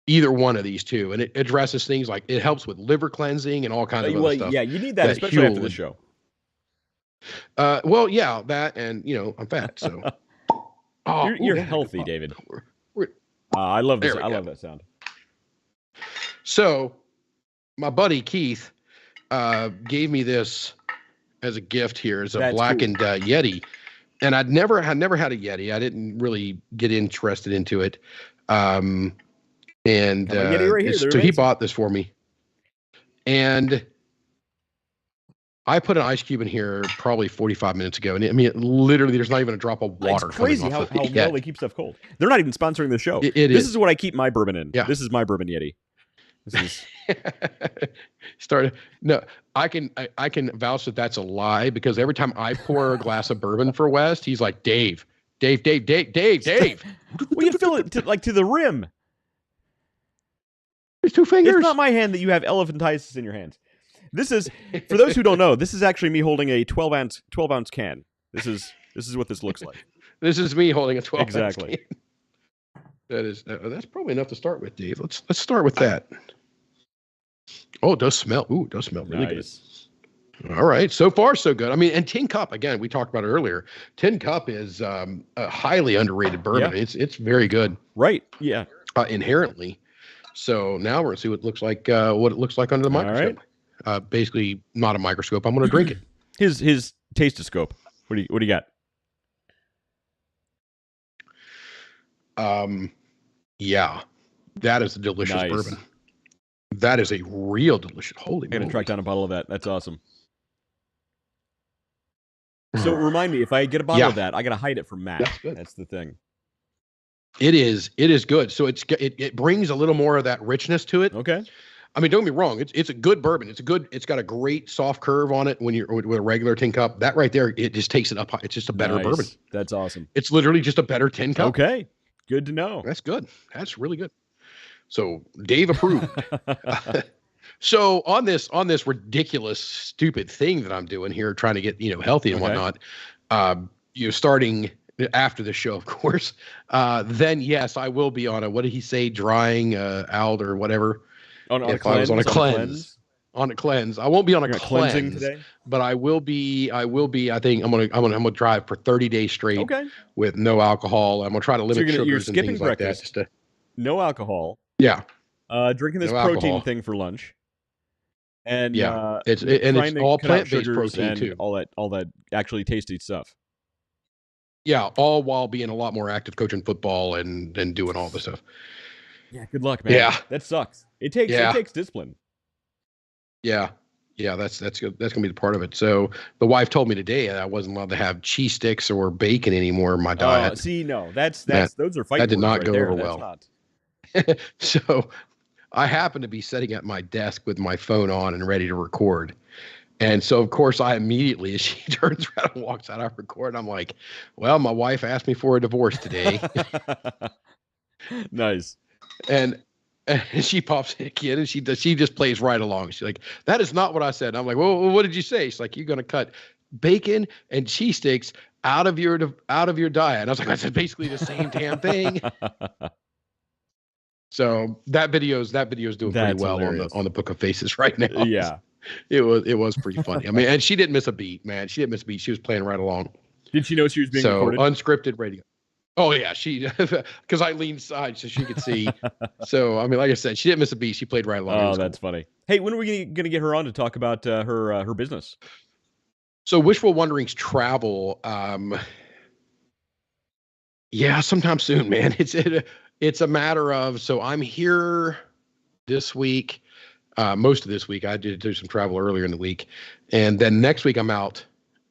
either one of these two, and it addresses things like it helps with liver cleansing and all kinds of other stuff. Yeah, you need that especially after the show. Well, yeah, that, and I'm fat, so. You're healthy, David. I love this. I love that sound. So, my buddy Keith gave me this as a gift here. It's a blackened Yeti, and I'd never had a Yeti. I didn't really get interested into it. And Yeti right here. so he bought this for me, and I put an ice cube in here probably 45 minutes ago, and I mean, literally, there's not even a drop of water. It's crazy how well they keep stuff cold. They're not even sponsoring the show. This is what I keep my bourbon in. Yeah. This is my bourbon Yeti. This is No, I can vouch that that's a lie, because every time I pour a glass of bourbon for West, he's like, Dave. Well, you fill it to the rim. There's 2 fingers. It's not my hand that you have elephantiasis in your hands. This is, for those who don't know, this is actually me holding a 12-ounce can. This is what this looks like. This is me holding a 12-ounce exactly. can. That's probably enough to start with, Dave. Let's start with that. Oh, it does smell. Ooh, it does smell really good. All right, so far so good. I mean, and Tin Cup, again, we talked about it earlier. Tin Cup is a highly underrated bourbon. Yeah. It's very good. Right. Yeah. Inherently. So now we're gonna see what it looks like. What it looks like under the microscope. All right. Basically, not a microscope. I'm gonna drink it. His tastoscope. What do you got? Yeah, that is a delicious bourbon. That is a real delicious. Holy moly. I'm gonna track down a bottle of that. That's awesome. So remind me, if I get a bottle of that, I gotta hide it from Matt. That's the thing. It is good. So it brings a little more of that richness to it. Okay. I mean, don't get me wrong. It's a good bourbon. It's got a great soft curve on it when you're with a regular tin cup. That right there, it just takes it up. It's just a better bourbon. That's awesome. It's literally just a better tin cup. Okay. Good to know. That's good. That's really good. So Dave approved. So on this ridiculous, stupid thing that I'm doing here, trying to get, healthy and whatnot, starting after the show, of course, then yes, I will be on what did he say? Drying out or whatever. If I was on a cleanse. On a cleanse. I won't be on a cleanse today, but I will be. I think I'm gonna drive for 30 days straight. Okay. With no alcohol. I'm gonna try to limit sugars and things like that. No alcohol. Yeah. Drinking this protein thing for lunch. And it's all plant-based protein too. All that actually tasty stuff. Yeah, all while being a lot more active coaching football and doing all this stuff. Yeah, good luck, man. Yeah, that sucks. It takes discipline. Yeah, that's gonna be the part of it. So the wife told me today that I wasn't allowed to have cheese sticks or bacon anymore in my diet. See, no, that's those are fighting. That did not go over well. Not... So I happen to be sitting at my desk with my phone on and ready to record. And so, of course, I immediately, as she turns around and walks out, I record. I'm like, well, my wife asked me for a divorce today. Nice. And she pops in and she just plays right along. She's like, that is not what I said. I'm like, well, what did you say? She's like, you're going to cut bacon and cheese sticks out of your diet. And I was like, that's basically the same damn thing. So that video's doing pretty well hilarious. on the Book of Faces right now. Yeah. It was pretty funny. I mean, and she didn't miss a beat, man. She didn't miss a beat. She was playing right along. Did she know she was being recorded? Unscripted radio. Oh yeah, she because I leaned side so she could see. So I mean, like I said, she didn't miss a beat. She played right along. Oh, that's funny. Hey, when are we gonna get her on to talk about her business? So Wishful Wondering's travel. Yeah, sometime soon, man. It's a matter of, so I'm here this week. Most of this week, I did do some travel earlier in the week, and then next week I'm out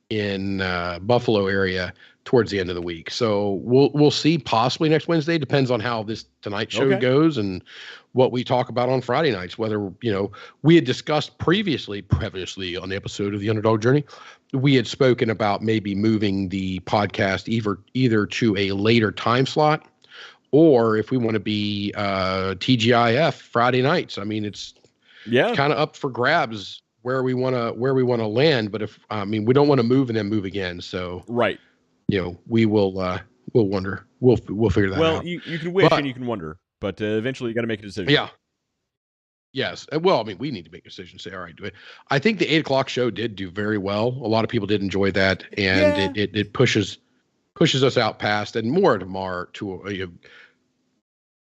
in Buffalo area towards the end of the week. So we'll see possibly next Wednesday. Depends on how this Tonight Show goes and what we talk about on Friday nights. Whether we had discussed previously on the episode of the Underdog Journey, we had spoken about maybe moving the podcast either to a later time slot, or if we want to be TGIF Friday nights. I mean, it's kind of up for grabs where we want to land. But if we don't want to move and then move again. So right, we will we'll wonder. We'll figure that out. Well, you can wish and you can wonder, but eventually you got to make a decision. Yeah. Yes. Well, we need to make a decision. Say, all right, do it. I think the 8:00 show did do very well. A lot of people did enjoy that, and it pushes us out past and more tomorrow to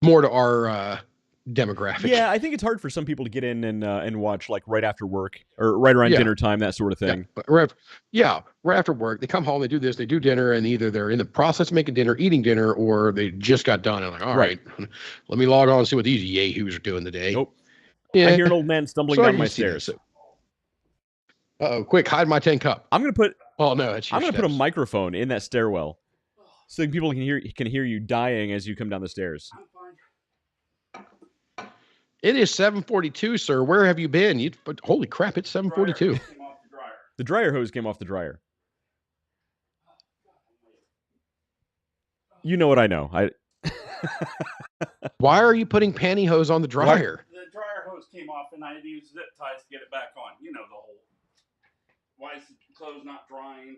more to our demographic. Yeah, I think it's hard for some people to get in and watch like right after work or right around dinner time, that sort of thing. Yeah, right after work, they come home, they do this, they do dinner, and either they're in the process of making dinner, eating dinner, or they just got done and like, all right, let me log on and see what these yahoos are doing today. Nope. Yeah. I hear an old man stumbling down my stairs. Quick, hide my tin cup. I'm gonna put. Oh no, it's your I'm gonna put a microphone in that stairwell, so people can hear you dying as you come down the stairs. It is 7:42, sir. Where have you been? Holy crap! It's 7:42. The dryer hose came off the dryer. You know what I know. Why are you putting pantyhose on the dryer? The dryer hose came off, and I had to use zip ties to get it back on. You know the whole. Why is the clothes not drying?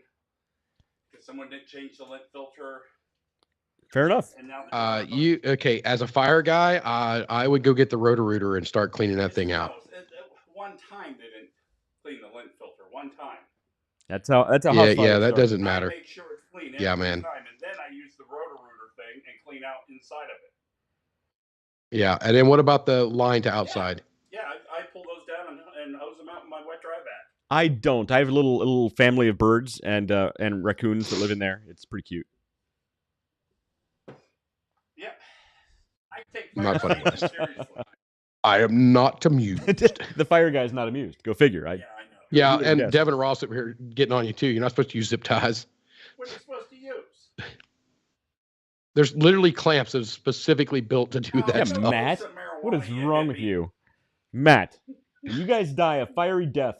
Because someone didn't change the lint filter. Fair enough. Okay? As a fire guy, I would go get the Roto-Rooter and start cleaning that thing out. One time they didn't clean the lint filter. One time. That's how. Yeah. That doesn't matter. I make sure it's clean. Yeah, man. Time, and then I use the Roto-Rooter thing and clean out inside of it. Yeah, and then what about the line to outside? Yeah, I pull those down and hose them out in my wet dry bag. I don't. I have a little family of birds and raccoons that live in there. It's pretty cute. Yeah, I take Not funny, Wes. seriously. I am not amused. The fire guy's not amused. Go figure. I know. Yeah, and Devin Ross over here getting on you too. You're not supposed to use zip ties. What are you supposed to use? There's literally clamps that are specifically built to do that stuff. Matt, what is wrong with you? Matt, you guys die a fiery death.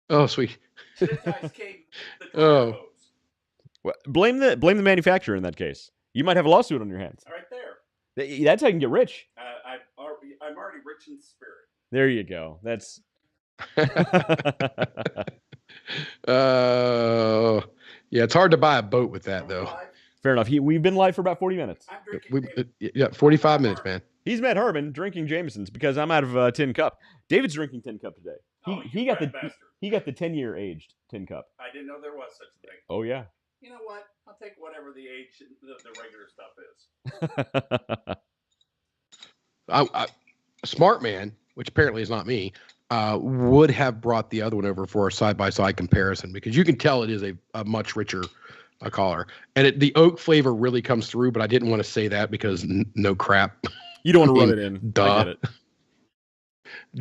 Oh, sweet. Oh. Well, blame the manufacturer in that case. You might have a lawsuit on your hands. Right there. That's how you can get rich. I'm already rich in spirit. There you go. That's. Yeah, it's hard to buy a boat with that though. Fair enough. We've been live for about 40 minutes. 45 minutes, man. He's Matt Harmon drinking Jameson's because I'm out of tin cup. David's drinking tin cup today. He got the 10-year aged tin cup. I didn't know there was such a thing. Oh yeah. You know what? I'll take whatever the age the regular stuff is. A smart man, which apparently is not me, would have brought the other one over for a side-by-side comparison because you can tell it is a much richer collar. And the oak flavor really comes through, but I didn't want to say that because no crap. You don't want to rub it in. Duh. I get it.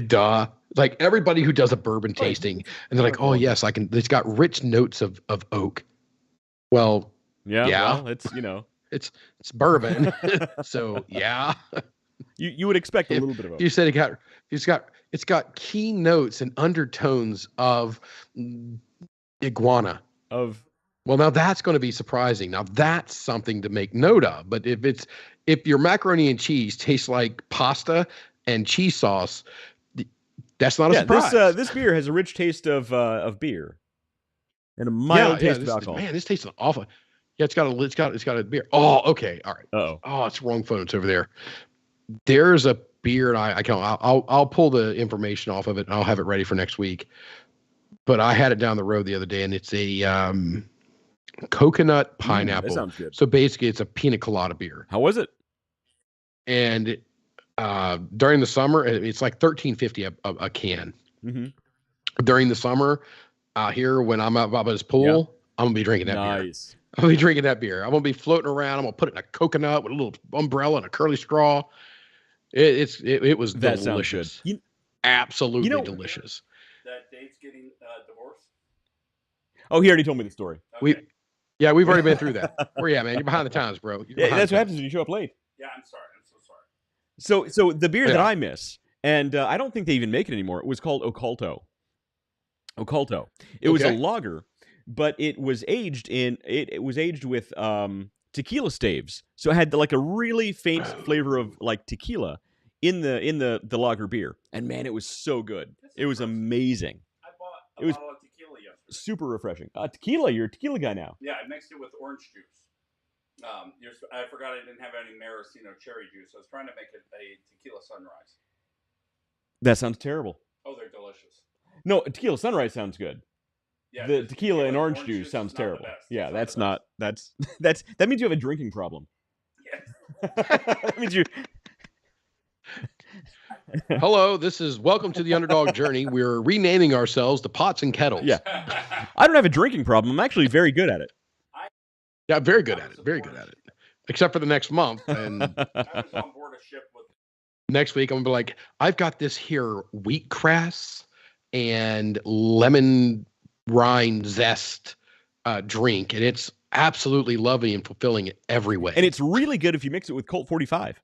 Duh. Like everybody who does a bourbon tasting and they're like, oh yes, I can. It's got rich notes of oak. Well, yeah. Well, it's it's bourbon. So yeah. You would expect a little bit of oak. You said it's got key notes and undertones of iguana. Well, now that's going to be surprising. Now that's something to make note of. But if your macaroni and cheese tastes like pasta and cheese sauce, that's not a surprise. This beer has a rich taste of beer and a mild taste of alcohol. Man, this tastes awful. Yeah, it's got a beer. Oh, okay, all right. Uh-oh. Oh, it's wrong phone. It's over there. There's a beer, and I'll pull the information off of it, and I'll have it ready for next week. But I had it down the road the other day, and it's a coconut pineapple. That sounds good. So basically, it's a pina colada beer. How was it? And during the summer, it's like $13.50 a can. Mm-hmm. During the summer, here when I'm out by this pool, I'm gonna be drinking that beer. I'm gonna be drinking that beer. I'm gonna be floating around. I'm gonna put it in a coconut with a little umbrella and a curly straw. It was delicious. Absolutely delicious. That Dave's getting divorced. Oh, he already told me the story. Okay. We've already been through that. Where you at, man? You're behind the times, bro. That's what happens when you show up late. Yeah, I'm sorry. I'm so sorry. So the beer that I miss, and I don't think they even make it anymore. It was called Occulto. It was a lager, but it was aged with tequila staves. So it had like a really faint flavor of like tequila in the lager beer. And man, it was so good. It was amazing. I bought a bottle of tequila yesterday. Super refreshing. Tequila, you're a tequila guy now. Yeah, I mixed it with orange juice. I forgot I didn't have any maraschino cherry juice. I was trying to make it a tequila sunrise. That sounds terrible. Oh, they're delicious. No, tequila sunrise sounds good. Yeah, the tequila and orange juice sounds terrible. Yeah, that means you have a drinking problem. Yes. That means you. Hello, this is Welcome to the Underdog Journey. We're renaming ourselves the Pots and Kettles. Yeah. I don't have a drinking problem. I'm actually very good at it. Yeah, very good at it. Very good at it. Except for the next month. And I was on board a ship with. next week, I'm going to be like, I've got this here wheatgrass and lemon rind zest drink, and it's absolutely lovely and fulfilling in every way. And it's really good if you mix it with Colt 45.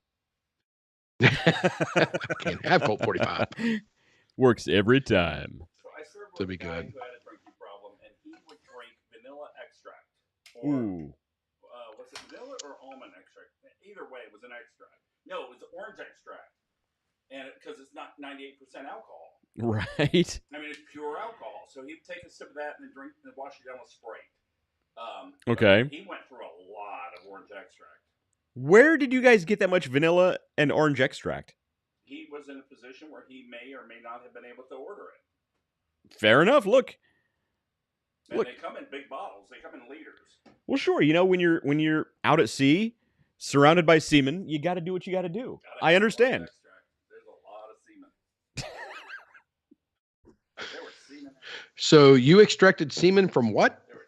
Can't have Colt 45. Works every time. So I served To with be a guy good. who had a drinking problem, and he would drink vanilla extract. Ooh. Was it vanilla or almond extract? Either way, it was an extract. No, it was orange extract. And because it's not 98% alcohol. Right. I mean, it's pure alcohol. So he'd take a sip of that and then drink and wash it down with Sprite. Okay. He went through a lot of orange extract. Where did you guys get that much vanilla and orange extract? He was in a position where he may or may not have been able to order it. Fair enough. Look. And they come in big bottles. They come in liters. Well, sure. You know, when you're out at sea, surrounded by seamen, you got to do what you got to do. I understand. There's a lot of semen. There were semen. So you extracted semen from what? There were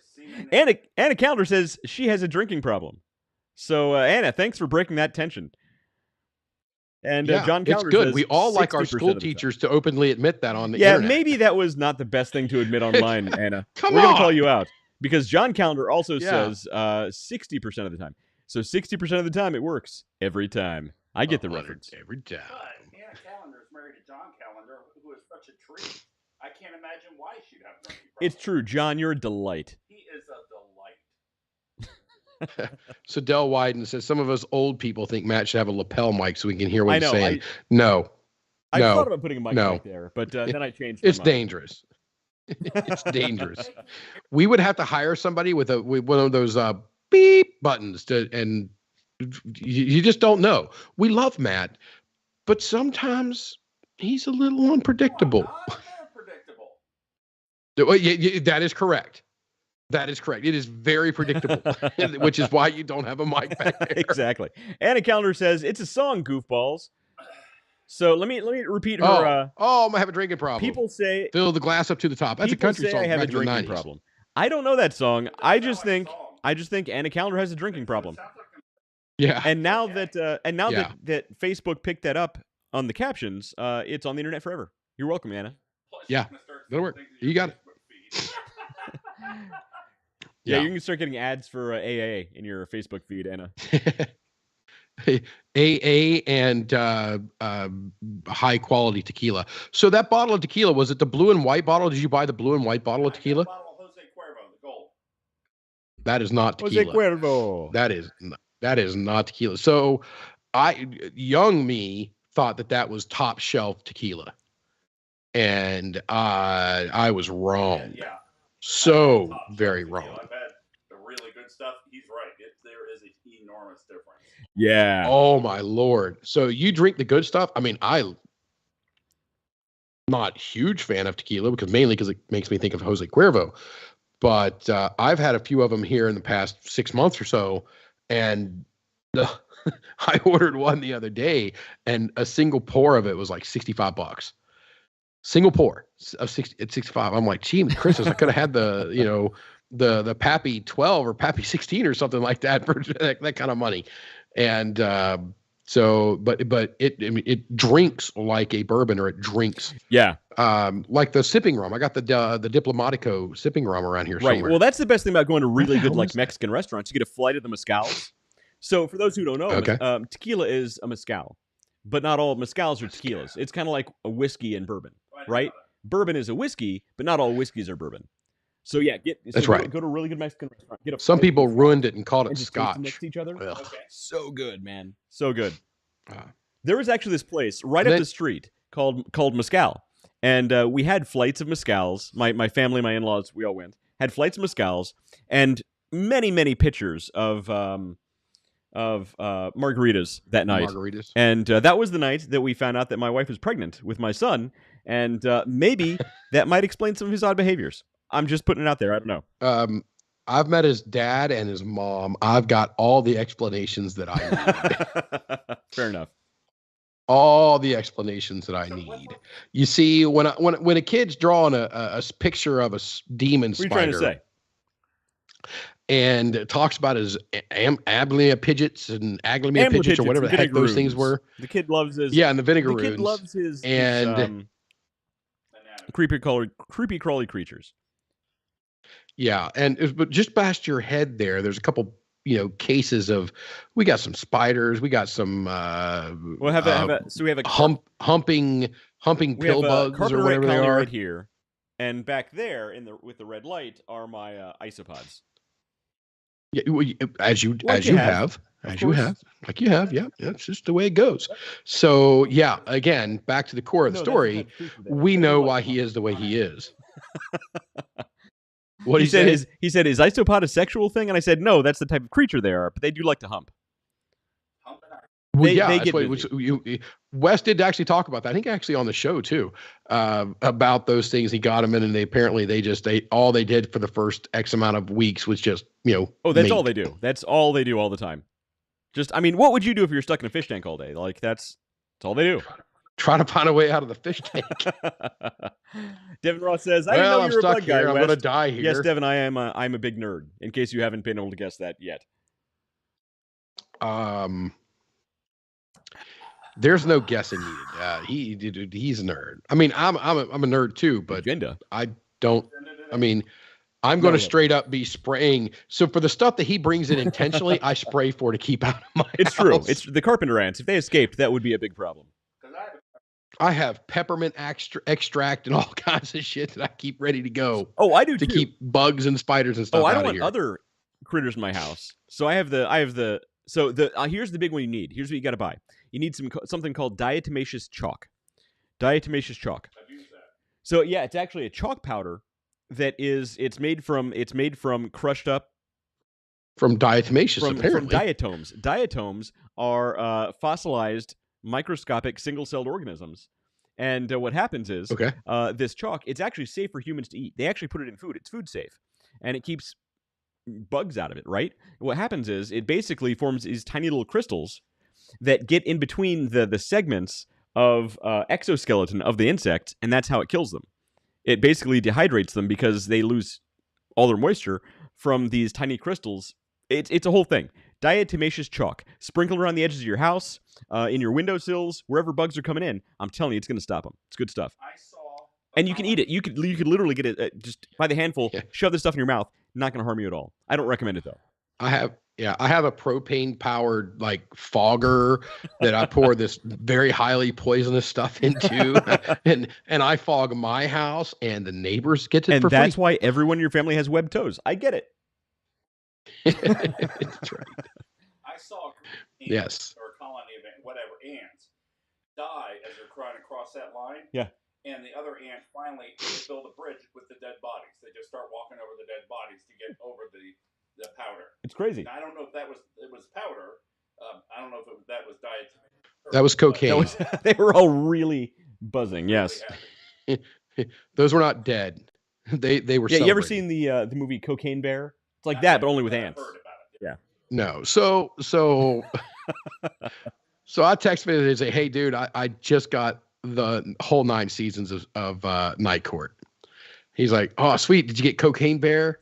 semen. Anna Calendar says she has a drinking problem. So, Anna, thanks for breaking that tension. And John it's Calendar good. says We all like our 60% school of the time. teachers to openly admit that on the Yeah, internet. maybe that was not the best thing to admit online, Anna. Come We're going on. to call you out. Because John Calendar also Yeah. says 60% of the time. So 60% of the time it works. Every time. I get the reference. Every time. But Anna Calendar is married to John Calendar, who is such a treat. I can't imagine why she'd have drinking problems. It's true. John, you're a delight. He is a delight. So Del Wyden says some of us old people think Matt should have a lapel mic so we can hear what I he's know. saying. No. I No. thought about putting a mic No. right there, but then I changed my It's mind. dangerous. It's dangerous. We would have to hire somebody with one of those beep buttons and you just don't know. We love Matt, but sometimes he's a little unpredictable. Not unpredictable. That is correct. That is correct. It is very predictable, which is why you don't have a mic back there. Exactly. Anna Calendar says it's a song, goofballs. So let me repeat her. I'm gonna have a drinking problem. People say fill the glass up to the top. That's a people country say song I have a back in the drinking 90s. problem. I don't know that song. I just sound like a think song. Anna Calendar has a drinking problem. Sounds like a- Yeah. And now Okay. that Facebook picked that up on the captions, it's on the internet forever. You're welcome, Anna. Plus, Yeah, you're gonna start that'll work. sending things to You your got it. Facebook feed. Yeah, you can start getting ads for AA in your Facebook feed, Anna. AA and high quality tequila. So that bottle of tequila, was it the blue and white bottle? Did you buy the blue and white bottle of I got a tequila? bottle of Jose Cuervo, the gold. That is not Jose tequila. Cuervo. That is not tequila. So young me thought that was top shelf tequila, and I was wrong. Yeah. So Top very shelf wrong. tequila. I've had the really good stuff. He's right. There is an enormous difference. Yeah. Oh my Lord. So you drink the good stuff? I mean, I'm not a huge fan of tequila mainly because it makes me think of Jose Cuervo. But I've had a few of them here in the past 6 months or so. And I ordered one the other day and a single pour of it was like $65. Single pour of 65. I'm like, gee, Christmas, I could have had the Pappy 12 or Pappy 16 or something like that for that kind of money. And but it drinks like a bourbon, or it drinks like the sipping rum. I got the Diplomatico sipping rum around here Right. somewhere. Well, that's the best thing about going to really the good hell like is that? Mexican restaurants. You get a flight of the mezcals. So for those who don't know, Okay. Tequila is a mezcal, but not all mezcals are tequilas. It's kind of like a whiskey and bourbon, right? Bourbon is a whiskey, but not all whiskeys are bourbon. So yeah, That's right. Go to a really good Mexican restaurant. Get a Some flight of people the mezcal ruined it and called and it just taste them scotch. next to each other. Ugh. Okay. So good, man. So good. Uh, There was actually this place right And up then- the street called Mezcal, and we had flights of mezcals. My family, my in-laws, we all went. Had flights of mezcals and many pictures of margaritas that night. Margaritas. And that was the night that we found out that my wife was pregnant with my son, and maybe that might explain some of his odd behaviors. I'm just putting it out there. I don't know. I've met his dad and his mom. I've got all the explanations that I need. Fair enough. All the explanations that I need. You see, when a kid's drawing a picture of a demon spider, what are you trying to say? And talks about his amblyopidgets and aglamyopidgets or whatever the heck those things were. The kid loves his and the vinegar runes. The kid loves his creepy crawly creatures. Yeah, but just past your head there's a couple cases of, we got some spiders, we got some so we have a humping pill bugs or whatever they are right here, and back there with the red light are my isopods. Yeah, as you have, yeah, it's just the way it goes. So yeah, again, back to the core of the story, we know why he is the way he is. What he said is isopod a sexual thing, and I said no, that's the type of creature they are, but they do like to hump. Wes did actually talk about that. I think actually on the show too, about those things. He got them in, and all they did for the first X amount of weeks was just that's all they do. That's all they do all the time. Just, I mean, what would you do if you're stuck in a fish tank all day? Like that's all they do. Try to find a way out of the fish tank. Devin Ross says, "I didn't know you were a bug guy. I'm going to die here." Yes, Devin, I'm a big nerd. In case you haven't been able to guess that yet. There's no guessing needed. He's a nerd. I mean, I'm a nerd too, but agenda. I don't. I mean, I'm going to straight up be spraying. So for the stuff that he brings in intentionally, I spray for to keep out of my It's house. True. It's the carpenter ants. If they escaped, that would be a big problem. I have peppermint extract and all kinds of shit that I keep ready to go. Oh, I do to too. keep bugs and spiders and stuff. I don't want other critters in my house. So here's the big one you need. Here's what you got to buy. You need something called diatomaceous chalk. Diatomaceous chalk. I've used that. So yeah, it's actually a chalk powder it's made from crushed up from diatomaceous apparently. From diatoms. Diatoms are fossilized microscopic single-celled organisms. And what happens is this chalk, it's actually safe for humans to eat. They actually put it in food. It's food safe. And it keeps bugs out of it, right? What happens is it basically forms these tiny little crystals that get in between the segments of exoskeleton of the insect, and that's how it kills them. It basically dehydrates them because they lose all their moisture from these tiny crystals. It's a whole thing. Diatomaceous chalk. Sprinkle around the edges of your house, in your windowsills, wherever bugs are coming in. I'm telling you, it's going to stop them. It's good stuff. And you can eat it. You could literally get it just by the handful, shove this stuff in your mouth. Not going to harm you at all. I don't recommend it, though. I have a propane-powered fogger that I pour this very highly poisonous stuff into, and I fog my house, and the neighbors get it for free. And that's why everyone in your family has webbed toes. I get it. That's right. I saw yes or a colony of ants die as they're crying across that line. Yeah. And the other ant finally build a bridge with the dead bodies. They just start walking over the dead bodies to get over the powder. It's crazy. Now, I don't know if it was powder. I don't know if that was diet. That was cocaine. They were all really buzzing. Yes. Those were not dead. They were. Yeah. You ever seen the movie Cocaine Bear? It's like that, but only with ants. Yeah. No. So I texted me and say, "Hey, dude, I just got the whole 9 seasons of Night Court." He's like, "Oh, sweet. Did you get Cocaine Bear?"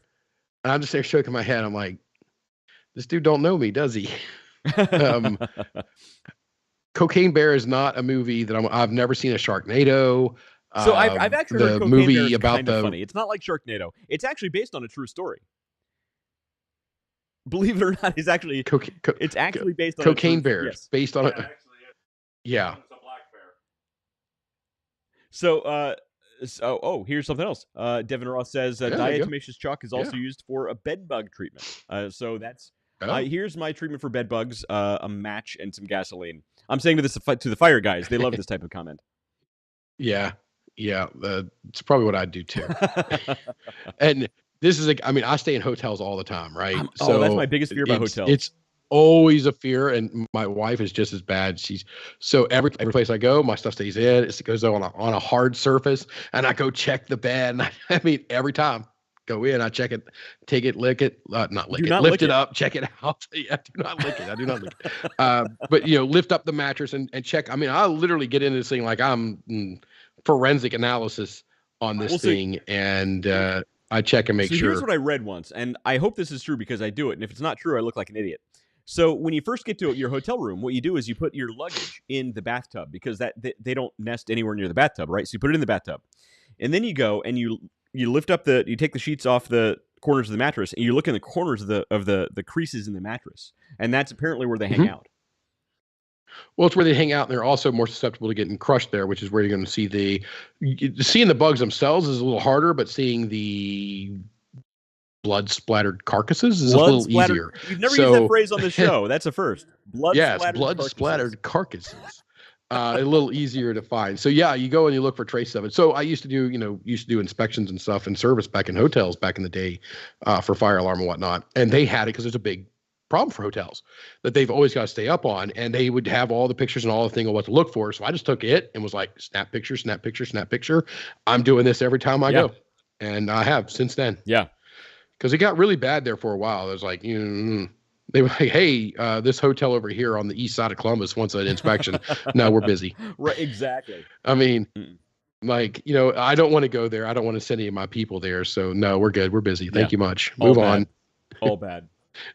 And I'm just there shaking my head. I'm like, "This dude don't know me, does he?" Cocaine Bear is not a movie that I've never seen. A Sharknado. So I've actually heard Cocaine movie Bear is about kind of funny. It's not like Sharknado. It's actually based on a true story. Believe it or not, it's actually it's actually based on Cocaine Bear. Yes. Based on it. Yeah. It's a black bear. So, here's something else. Devin Ross says diatomaceous chalk is also used for a bed bug treatment. So that's here's my treatment for bed bugs: a match and some gasoline. I'm saying this to the fire guys. They love this type of comment. Yeah. It's probably what I'd do too. And this is I stay in hotels all the time, right? So that's my biggest fear about hotels. It's always a fear, and my wife is just as bad. So every place I go, my stuff stays in. It goes on a hard surface, and I go check the bed. And every time, Go in, I check it, take it, lick it, not lick Do it, not lift lick it it. up, check it out. Yeah, do not lick it. I do not lick it. But lift up the mattress and check. I mean, I'll literally get into this thing like I'm forensic analysis on this thing, and I check and make sure. So here's what I read once, and I hope this is true because I do it, and if it's not true, I look like an idiot. So when you first get to your hotel room, what you do is you put your luggage in the bathtub because they don't nest anywhere near the bathtub, right? So you put it in the bathtub, and then you go and you lift up you take the sheets off the corners of the mattress, and you look in the corners of the creases in the mattress, and that's apparently where they hang out. Well, it's where they hang out, and they're also more susceptible to getting crushed there, which is where you're going to see seeing the bugs themselves is a little harder, but seeing the blood splattered carcasses is a little easier. You've never used that phrase on the show. That's a first. Blood splattered carcasses. A little easier to find. So yeah, you go and you look for traces of it. So I used to do inspections and stuff and service back in hotels back in the day for fire alarm and whatnot. And they had it because there's a big problem for hotels that they've always got to stay up on. And they would have all the pictures and all the thing of what to look for. So I just took it and was like, snap picture, snap picture, snap picture. I'm doing this every time I go. And I have since then. Yeah. Because it got really bad there for a while. It was like, they were like, hey, this hotel over here on the east side of Columbus wants an inspection. No, we're busy. Right, exactly. I mean, like, I don't want to go there. I don't want to send any of my people there. So, no, we're good. We're busy. Thank you much. Move on. All bad.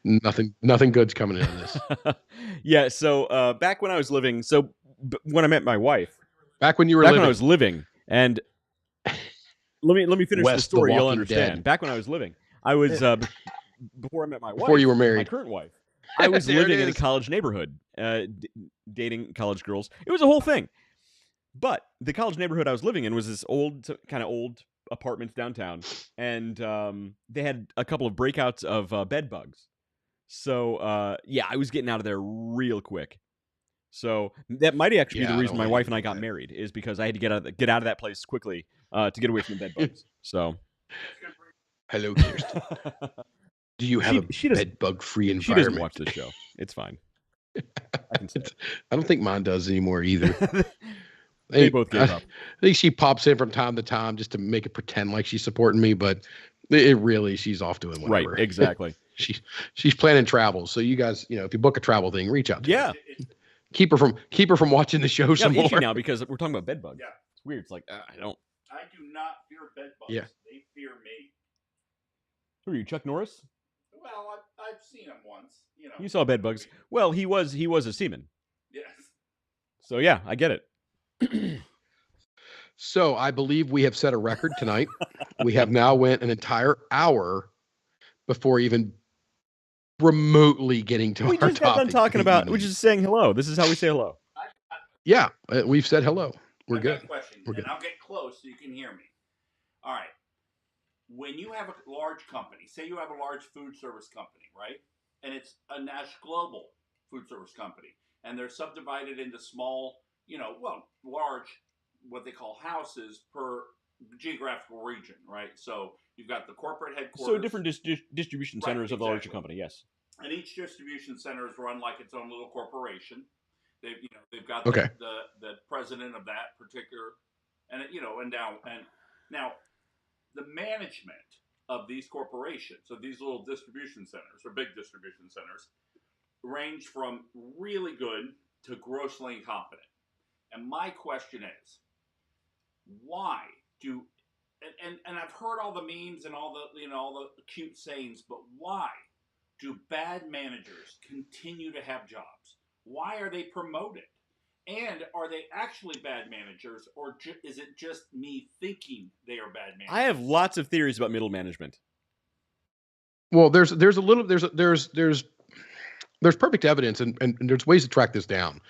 Nothing good's coming out of this. Yeah, so back when I was living, when I met my wife. Back when you were living. When I was living, and let me finish the story, you'll understand. Dead. Back when I was living, I was... before I met my wife, before you were married, my current wife, I was living in a college neighborhood, dating college girls. It was a whole thing. But the college neighborhood I was living in was this kind of old apartments downtown, and they had a couple of breakouts of bed bugs. So I was getting out of there real quick. So that might actually be the reason my wife and I got married, is because I had to get out of that place quickly to get away from the bed bugs. So, hello, Kirsten. Do you have a bed bug free environment? She doesn't watch this show. It's fine. I can say it. I don't think mine does anymore either. They both gave up. I think she pops in from time to time just to make it pretend like she's supporting me, but she's off doing whatever. Right, exactly. She's planning travel. So you guys, if you book a travel thing, reach out to her. Keep her from watching the show some more. Now because we're talking about bed bugs. Yeah. It's weird. It's like I do not fear bed bugs. Yeah. They fear me. Who are you, Chuck Norris? Well, I've seen him once. You saw bed bugs. Well, he was a seaman. Yes. So yeah, I get it. So I believe we have set a record tonight. We have now went an entire hour before even remotely getting to our topic. We just got done talking about. We're just saying hello. This is how we say hello. Yeah, we've said hello. We're good. Got a question, We're good. And I'll get close so you can hear me. All right. When you have a large company, say you have a large food service company, right? And it's a global food service company, and they're subdivided into small, large, what they call houses per geographical region, right? So you've got the corporate headquarters. So different distribution centers of the larger company, yes. And each distribution center is run like its own little corporation. They've got okay. the president of that particular, and now the management of these corporations, so these little distribution centers or big distribution centers, range from really good to grossly incompetent. And my question is, why do and I've heard all the memes and all the cute sayings, but why do bad managers continue to have jobs? Why are they promoted? And are they actually bad managers, or is it just me thinking they are bad managers? I have lots of theories about middle management. Well, there's perfect evidence, and there's ways to track this down.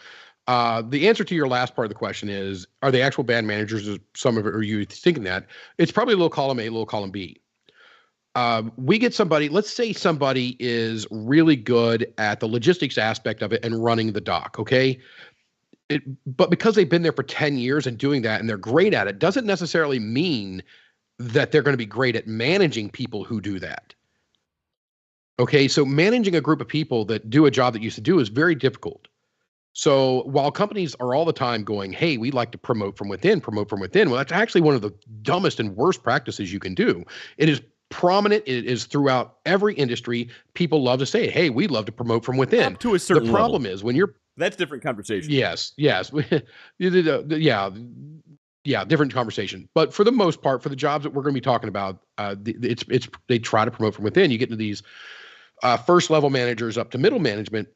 The answer to your last part of the question is, are they actual bad managers? Or some of it, are you thinking that? It's probably a little column A, a little column B. We get somebody, let's say somebody is really good at the logistics aspect of it and running the dock, okay? But because they've been there for 10 years and doing that and they're great at it, doesn't necessarily mean that they're going to be great at managing people who do that. Okay, so managing a group of people that do a job that you used to do is very difficult. So while companies are all the time going, hey, we like to promote from within, well, that's actually one of the dumbest and worst practices you can do. It is prominent. It is throughout every industry. People love to say, hey, we love to promote from within. Up to a certain The problem level. is when you're... That's different conversation. Yes. Yeah, different conversation. But for the most part, for the jobs that we're going to be talking about, they try to promote from within. You get into these first level managers up to middle management.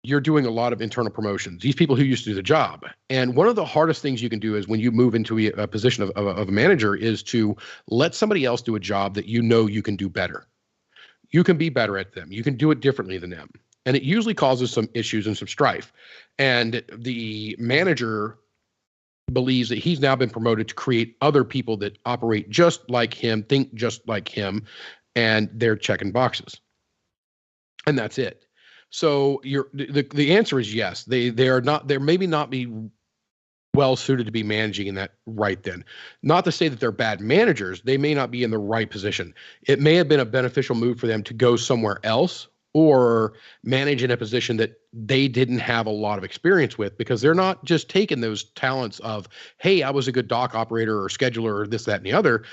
You're doing a lot of internal promotions. These people who used to do the job. And one of the hardest things you can do is when you move into a position of a manager is to let somebody else do a job that you know you can do better. You can be better at them. You can do it differently than them. And it usually causes some issues and some strife. And the manager believes that he's now been promoted to create other people that operate just like him, think just like him, and they're checking boxes. And that's it. So the answer is yes. They maybe not be well suited to be managing in that right then. Not to say that they're bad managers. They may not be in the right position. It may have been a beneficial move for them to go somewhere else or manage in a position that they didn't have a lot of experience with, because they're not just taking those talents of, hey, I was a good dock operator or scheduler or this, that, and the other.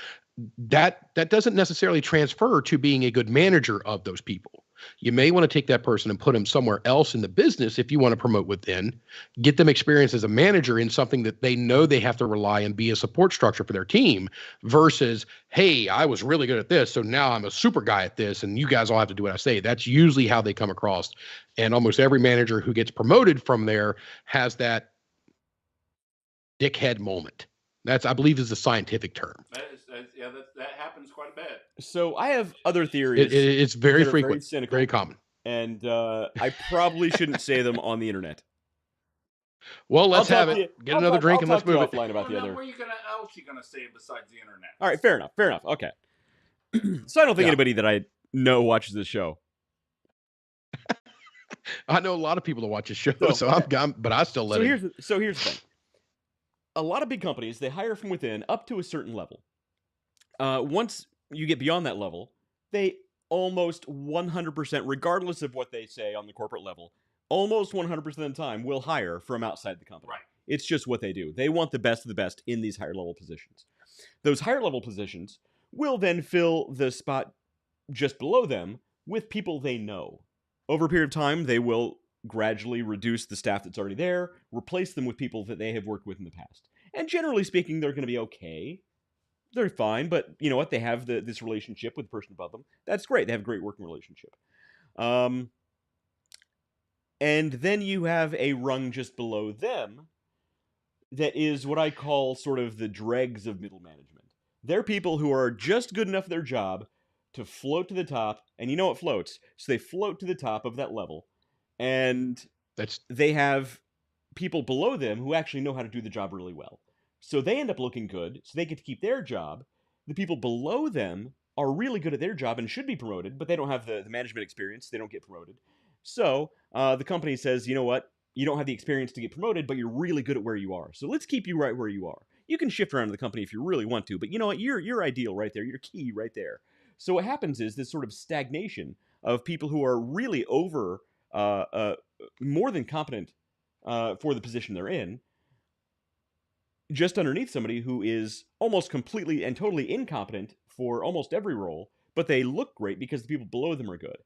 That doesn't necessarily transfer to being a good manager of those people. You may want to take that person and put them somewhere else in the business if you want to promote within, get them experience as a manager in something that they know they have to rely and be a support structure for their team versus, hey, I was really good at this, so now I'm a super guy at this, and you guys all have to do what I say. That's usually how they come across. And almost every manager who gets promoted from there has that dickhead moment. That's, I believe, is the scientific term. That happens quite a bit. So I have other theories. It's very frequent, very cynical, very common. And I probably shouldn't say them on the internet. Well, let's have it. Get another drink and let's move it. Offline about the other. What else are you gonna say besides the internet? All right, fair enough. Okay. So I don't think anybody that I know watches this show. I know a lot of people that watch this show, but I still let it. So here's the thing. A lot of big companies, they hire from within up to a certain level. Once you get beyond that level, they almost 100%, regardless of what they say on the corporate level, almost 100% of the time will hire from outside the company. Right. It's just what they do. They want the best of the best in these higher level positions. Those higher level positions will then fill the spot just below them with people they know. Over a period of time, they will gradually reduce the staff that's already there, replace them with people that they have worked with in the past. And generally speaking, they're going to be okay. They're fine, but you know what? They have this relationship with the person above them. That's great. They have a great working relationship. And then you have a rung just below them that is what I call sort of the dregs of middle management. They're people who are just good enough at their job to float to the top, and you know it floats, so they float to the top of that level. And they have people below them who actually know how to do the job really well. So they end up looking good, so they get to keep their job. The people below them are really good at their job and should be promoted, but they don't have the management experience. They don't get promoted. So the company says, you know what? You don't have the experience to get promoted, but you're really good at where you are. So let's keep you right where you are. You can shift around to the company if you really want to, but you know what? You're ideal right there. You're key right there. So what happens is this sort of stagnation of people who are really over more than competent for the position they're in, just underneath somebody who is almost completely and totally incompetent for almost every role, but they look great because the people below them are good.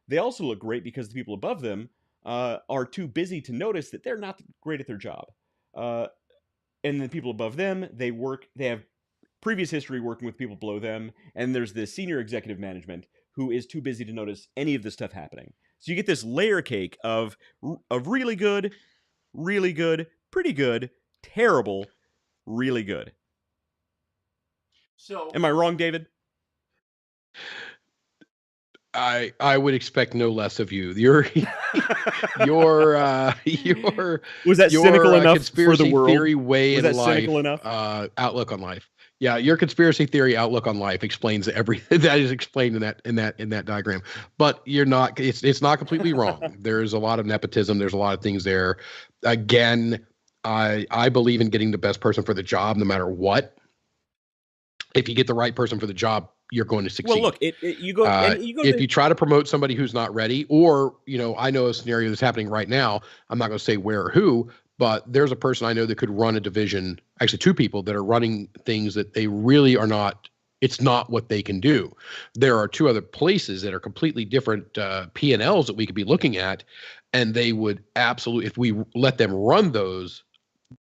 They also look great because the people above them are too busy to notice that they're not great at their job. And the people above them, they have previous history working with people below them, and there's the senior executive management who is too busy to notice any of this stuff happening. So you get this layer cake of really good, pretty good, terrible, really good. So, am I wrong, David? I would expect no less of you. Your was that cynical enough conspiracy for the world? Theory way was in that life, cynical enough? Outlook on life. Yeah, your conspiracy theory outlook on life explains everything that is explained in that diagram. But you're not. It's not completely wrong. There's a lot of nepotism. There's a lot of things there. Again, I believe in getting the best person for the job, no matter what. If you get the right person for the job, you're going to succeed. Well, look, you go if you try to promote somebody who's not ready, or I know a scenario that's happening right now. I'm not going to say where or who, but there's a person I know that could run a division. Actually, two people that are running things that they really are not It's not what they can do. There are 2 other places that are completely different P&Ls that we could be looking at, and they would absolutely, if we let them run those,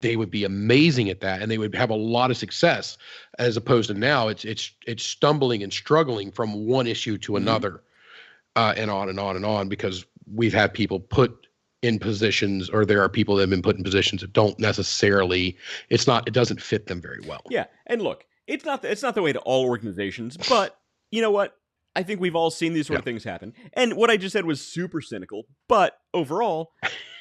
they would be amazing at that, and they would have a lot of success, as opposed to now it's stumbling and struggling from one issue to another, and on and on and on, because we've had people put in positions, or there are people that have been put in positions that don't necessarily, it doesn't fit them very well. Yeah, and look, it's not the way to all organizations, but you know what? I think we've all seen these sort of things happen. And what I just said was super cynical, but overall,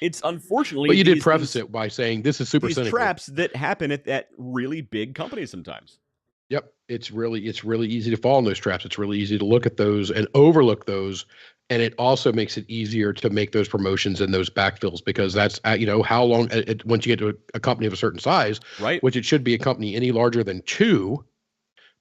it's unfortunately. But you did preface it by saying this is super cynical. Traps that happen at really big companies sometimes. Yep, it's really easy to fall in those traps. It's really easy to look at those and overlook those, and it also makes it easier to make those promotions and those backfills, because that's how long once you get to a company of a certain size, right? Which it should be a company any larger than 2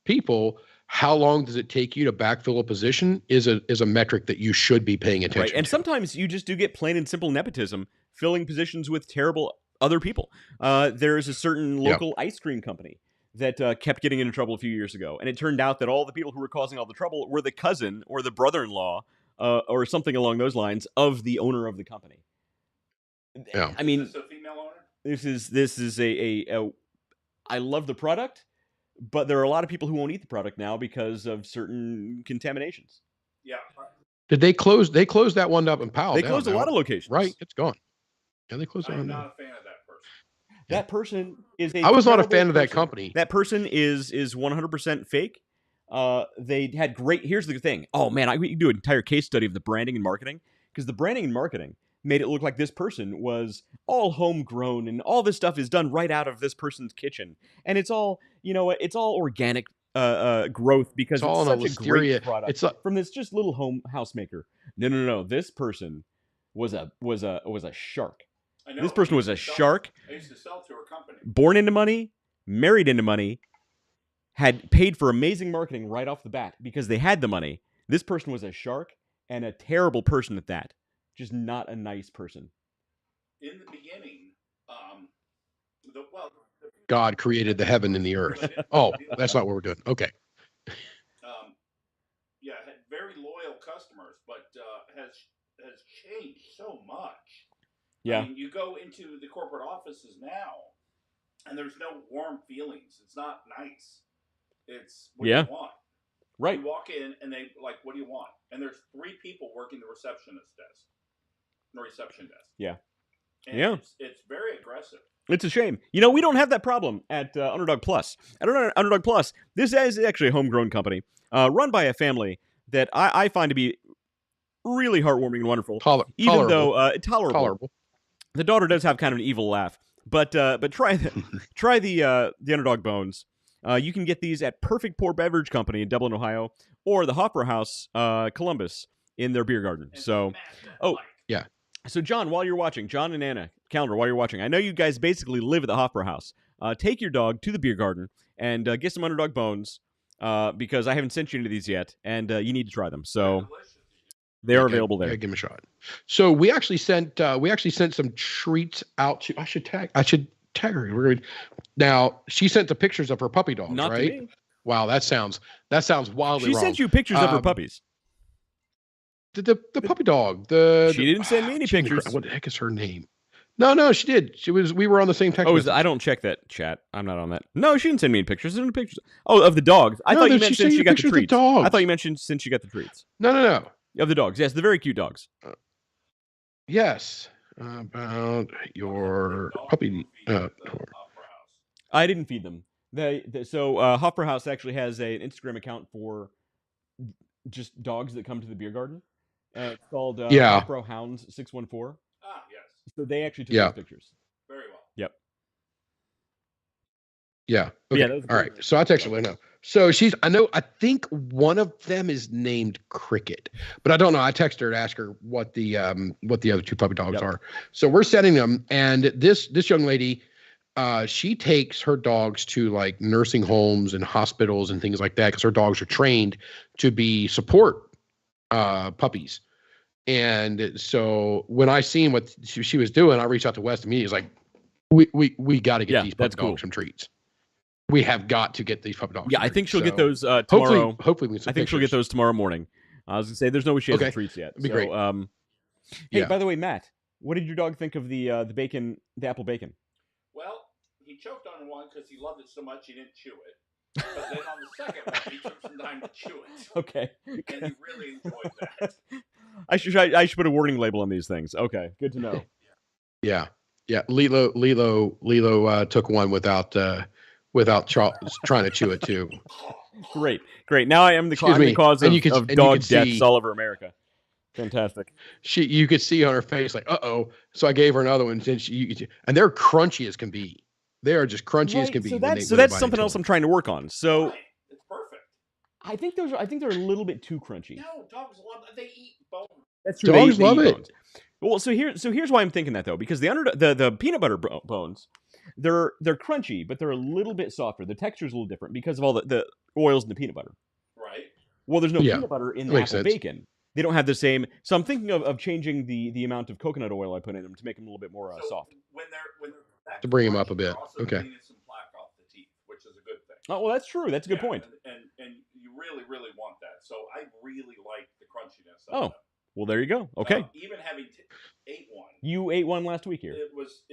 people. How long does it take you to backfill a position is a metric that you should be paying attention to. And sometimes you just do get plain and simple nepotism, filling positions with terrible other people. There's a certain local ice cream company that kept getting into trouble a few years ago, and it turned out that all the people who were causing all the trouble were the cousin or the brother-in-law or something along those lines of the owner of the company. Yeah, I mean, is this a female owner? This is a I love the product, but there are a lot of people who won't eat the product now because of certain contaminations. Yeah. Did they close? They closed that one up in Powell. They closed a lot of locations. Right, it's gone. Yeah, they closed. I'm not a fan of that person. That person is I was not a fan of that company. That person is 100% fake. They had great. Here's the thing. Oh man, we can do an entire case study of the branding and marketing, because the branding and marketing made it look like this person was all homegrown and all this stuff is done right out of this person's kitchen, and it's all it's all organic growth because it's such a great product. It's from this just little housemaker. No. This person was a shark. I know. This person was a shark. I used to sell to her company. Born into money, married into money, had paid for amazing marketing right off the bat because they had the money. This person was a shark and a terrible person at that. Just not a nice person. In the beginning, God created the heaven and the earth. Oh, that's not what we're doing. Okay. Had very loyal customers, but has changed so much. Yeah. I mean, you go into the corporate offices now, and there's no warm feelings. It's not nice. It's what do you want? Right. You walk in, and they like, what do you want? And there's 3 people working the reception desk. Yeah. And it's very aggressive. It's a shame. We don't have that problem at Underdog Plus. At Underdog Plus, this is actually a homegrown company run by a family that I find to be really heartwarming and wonderful. Even though tolerable. The daughter does have kind of an evil laugh, but try the Underdog Bones. You can get these at Perfect Pour Beverage Company in Dublin, Ohio, or the Hofbrau House, Columbus, in their beer garden. So, yeah. So, John, while you're watching, John and Anna, Calendar, while you're watching, I know you guys basically live at the Hofbrau House. Take your dog to the beer garden and get some Underdog Bones because I haven't sent you any of these yet, and you need to try them. So they are available there. Yeah, give them a shot. So we actually sent some treats out to. I should tag her. Now she sent the pictures of her puppy dogs. Not right? to me. Wow, that sounds wildly wrong. She sent you pictures of her puppies. The puppy dog. She didn't send me any pictures. What the heck is her name? No, she did. We were on the same text. Oh, I don't check that chat. I'm not on that. No, she didn't send me any pictures. There's no pictures. Oh, of the dogs. I thought you meant since she got the treats. I thought you mentioned since she got the treats. No. Of the dogs. Yes, the very cute dogs. Yes. About your puppy. I didn't feed them. Hofbrau House actually has an Instagram account for just dogs that come to the beer garden. It's called Hofbrau Hounds 614. Ah, yes. So they actually took those pictures. Very well. Yep. Yeah. Okay. All right. So I texted her now. So I think one of them is named Cricket, but I don't know. I texted her to ask her what the other 2 puppy dogs are. So we're setting them, and this young lady, she takes her dogs to like nursing homes and hospitals and things like that because her dogs are trained to be support puppies. And so when I seen what she was doing, I reached out to Wes immediately. He's like, we got to get these puppy dogs some treats. we have got to get these puppy dogs. Yeah, I think she'll get those tomorrow. Hopefully, we I think she'll get those tomorrow morning. I was gonna say there's no way she has the treats yet. That'd be great. Hey, by the way, Matt, what did your dog think of the bacon, the apple bacon? Well, he choked on one because he loved it so much he didn't chew it. But then on the second one, he took some time to chew it. Okay. And he really enjoyed that. I should put a warning label on these things. Okay, good to know. Yeah. Lilo took one without trying to chew it too. Great. Now I am the cause of dog deaths all over America. Fantastic. You could see on her face like, uh-oh. So I gave her another one, and they're crunchy as can be. They are just crunchy as can be. So that's something else I'm trying to work on. So it's perfect. I think they're a little bit too crunchy. No, dogs love it. They eat bones. That's true. Dogs love it. Bones. Well, so here's why I'm thinking that though, because the peanut butter bones, they're crunchy, but they're a little bit softer. The texture's a little different because of all the oils in the peanut butter. Right. Well, there's no peanut butter in the apple sense. bacon. They don't have the same. So I'm thinking of changing the amount of coconut oil I put in them to make them a little bit more soft. When they're to bring them up a bit. Okay. Some plaque off the teeth, which is a good thing. Oh, well, that's true. That's a good point. And you really, really want that. So I really like the crunchiness of them. Well, there you go. Okay. Even having ate one. You ate one last week here. It was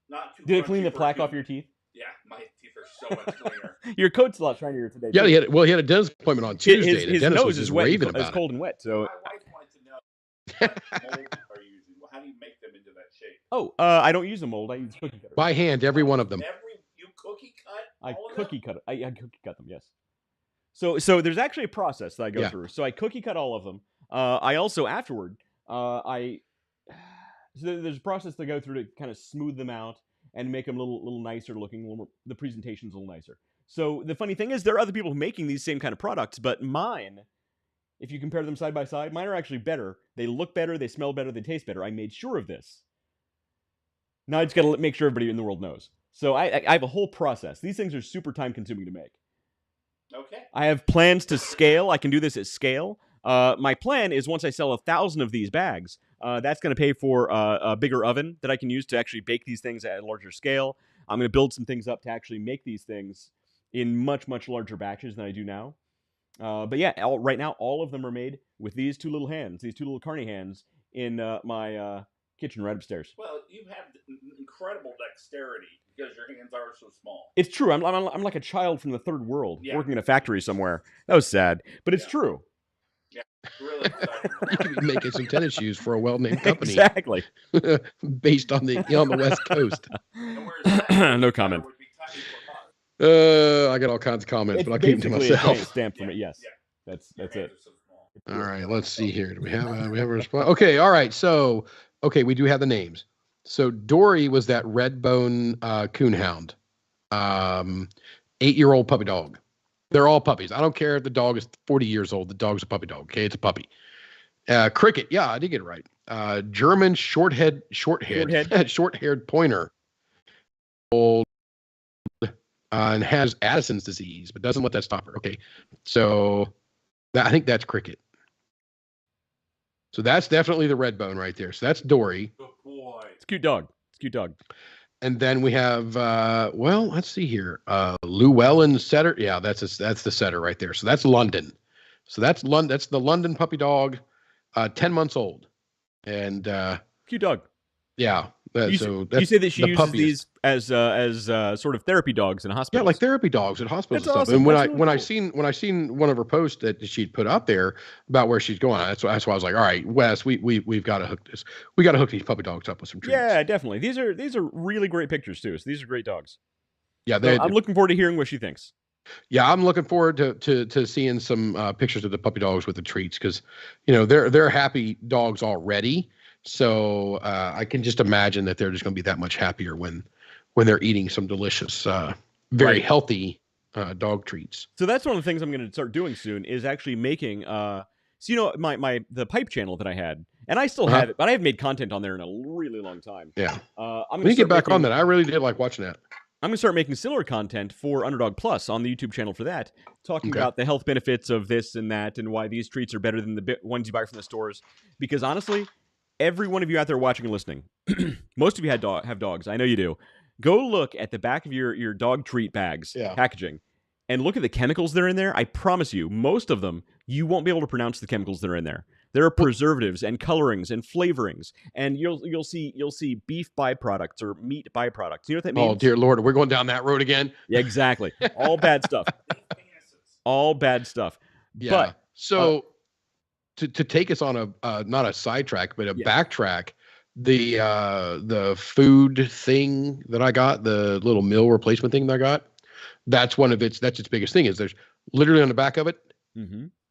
not too. Did it clean the plaque off your teeth? Yeah, my teeth are so much cleaner. Your coat's a lot shinier today. Yeah, he had a dentist appointment on Tuesday. His dentist nose was is just wet. raving It's about cold and wet. So my wife wanted to know what mold are you using. Well, how do you make them into that shape? Oh, I don't use a mold. I use cookie cutter. By hand, every one of them. You cookie cut? I cookie cut them. Yes. So there's actually a process that I go through. So I cookie cut all of them. I also afterward there's a process to go through to kind of smooth them out and make them a little nicer looking. The presentation's a little nicer. So the funny thing is, there are other people making these same kind of products, but mine, if you compare them side by side, mine are actually better. They look better, they smell better, they taste better. I made sure of this. Now I just got to make sure everybody in the world knows. So I have a whole process. These things are super time consuming to make. Okay. I have plans to scale. I can do this at scale. My plan is once I sell 1,000 of these bags, that's going to pay for a bigger oven that I can use to actually bake these things at a larger scale. I'm going to build some things up to actually make these things in much, much larger batches than I do now. But yeah, right now, all of them are made with these two little hands, these two little carny hands in my kitchen right upstairs. Well, you have incredible dexterity because your hands are so small. It's true. I'm like a child from the third world working in a factory somewhere. That was sad, but it's true. Yeah, really exciting. You could be making some tennis shoes for a well-named company. Exactly. Based on the West Coast. No comment. I got all kinds of comments, but I'll keep them to myself. Stamp from it. Yes, that's it. All right, let's see here. Do we have a response? Okay, all right. So, we do have the names. So Dory was that red bone coonhound, 8-year-old puppy dog. They're all puppies. I don't care if the dog is 40 years old. The dog's a puppy dog. Okay, it's a puppy. Cricket. Yeah, I did get it right. German short-haired pointer. Old. And has Addison's disease, but doesn't let that stop her. Okay, so I think that's Cricket. So that's definitely the red bone right there. So that's Dory. Good boy. It's a cute dog. And then we have, let's see here. Llewellyn setter. Yeah, that's the setter right there. So that's London. So that's the London puppy dog, 10 months old. And cute dog. Yeah. You say that she uses these as sort of therapy dogs in hospitals. Yeah, like therapy dogs in hospitals that's and stuff. Awesome. And when I seen one of her posts that she'd put up there about where she's going, that's why I was like, all right, Wes, we've got to hook this. We got to hook these puppy dogs up with some treats. Yeah, definitely. These are really great pictures too. So these are great dogs. Yeah, I'm looking forward to hearing what she thinks. Yeah, I'm looking forward to seeing some pictures of the puppy dogs with the treats because they're happy dogs already. So I can just imagine that they're just going to be that much happier when they're eating some delicious, very healthy dog treats. So that's one of the things I'm going to start doing soon is actually making. So the pipe channel that I had, and I still have it, but I haven't made content on there in a really long time. Yeah, I'm going to get back on that. I really did like watching that. I'm going to start making similar content for Underdog Plus on the YouTube channel for that, talking about the health benefits of this and that, and why these treats are better than the ones you buy from the stores. Because honestly, every one of you out there watching and listening, most of you have dogs. I know you do. Go look at the back of your dog treat bags packaging, and look at the chemicals that are in there. I promise you, most of them you won't be able to pronounce the chemicals that are in there. There are preservatives and colorings and flavorings, and you'll see beef byproducts or meat byproducts. You know what that means? Oh dear Lord, we're going down that road again. Yeah, exactly. All bad stuff. All bad stuff. Yeah. But so to take us on a not a sidetrack, but a backtrack, the food thing that I got, the little meal replacement thing that I got, that's its biggest thing is there's literally on the back of it,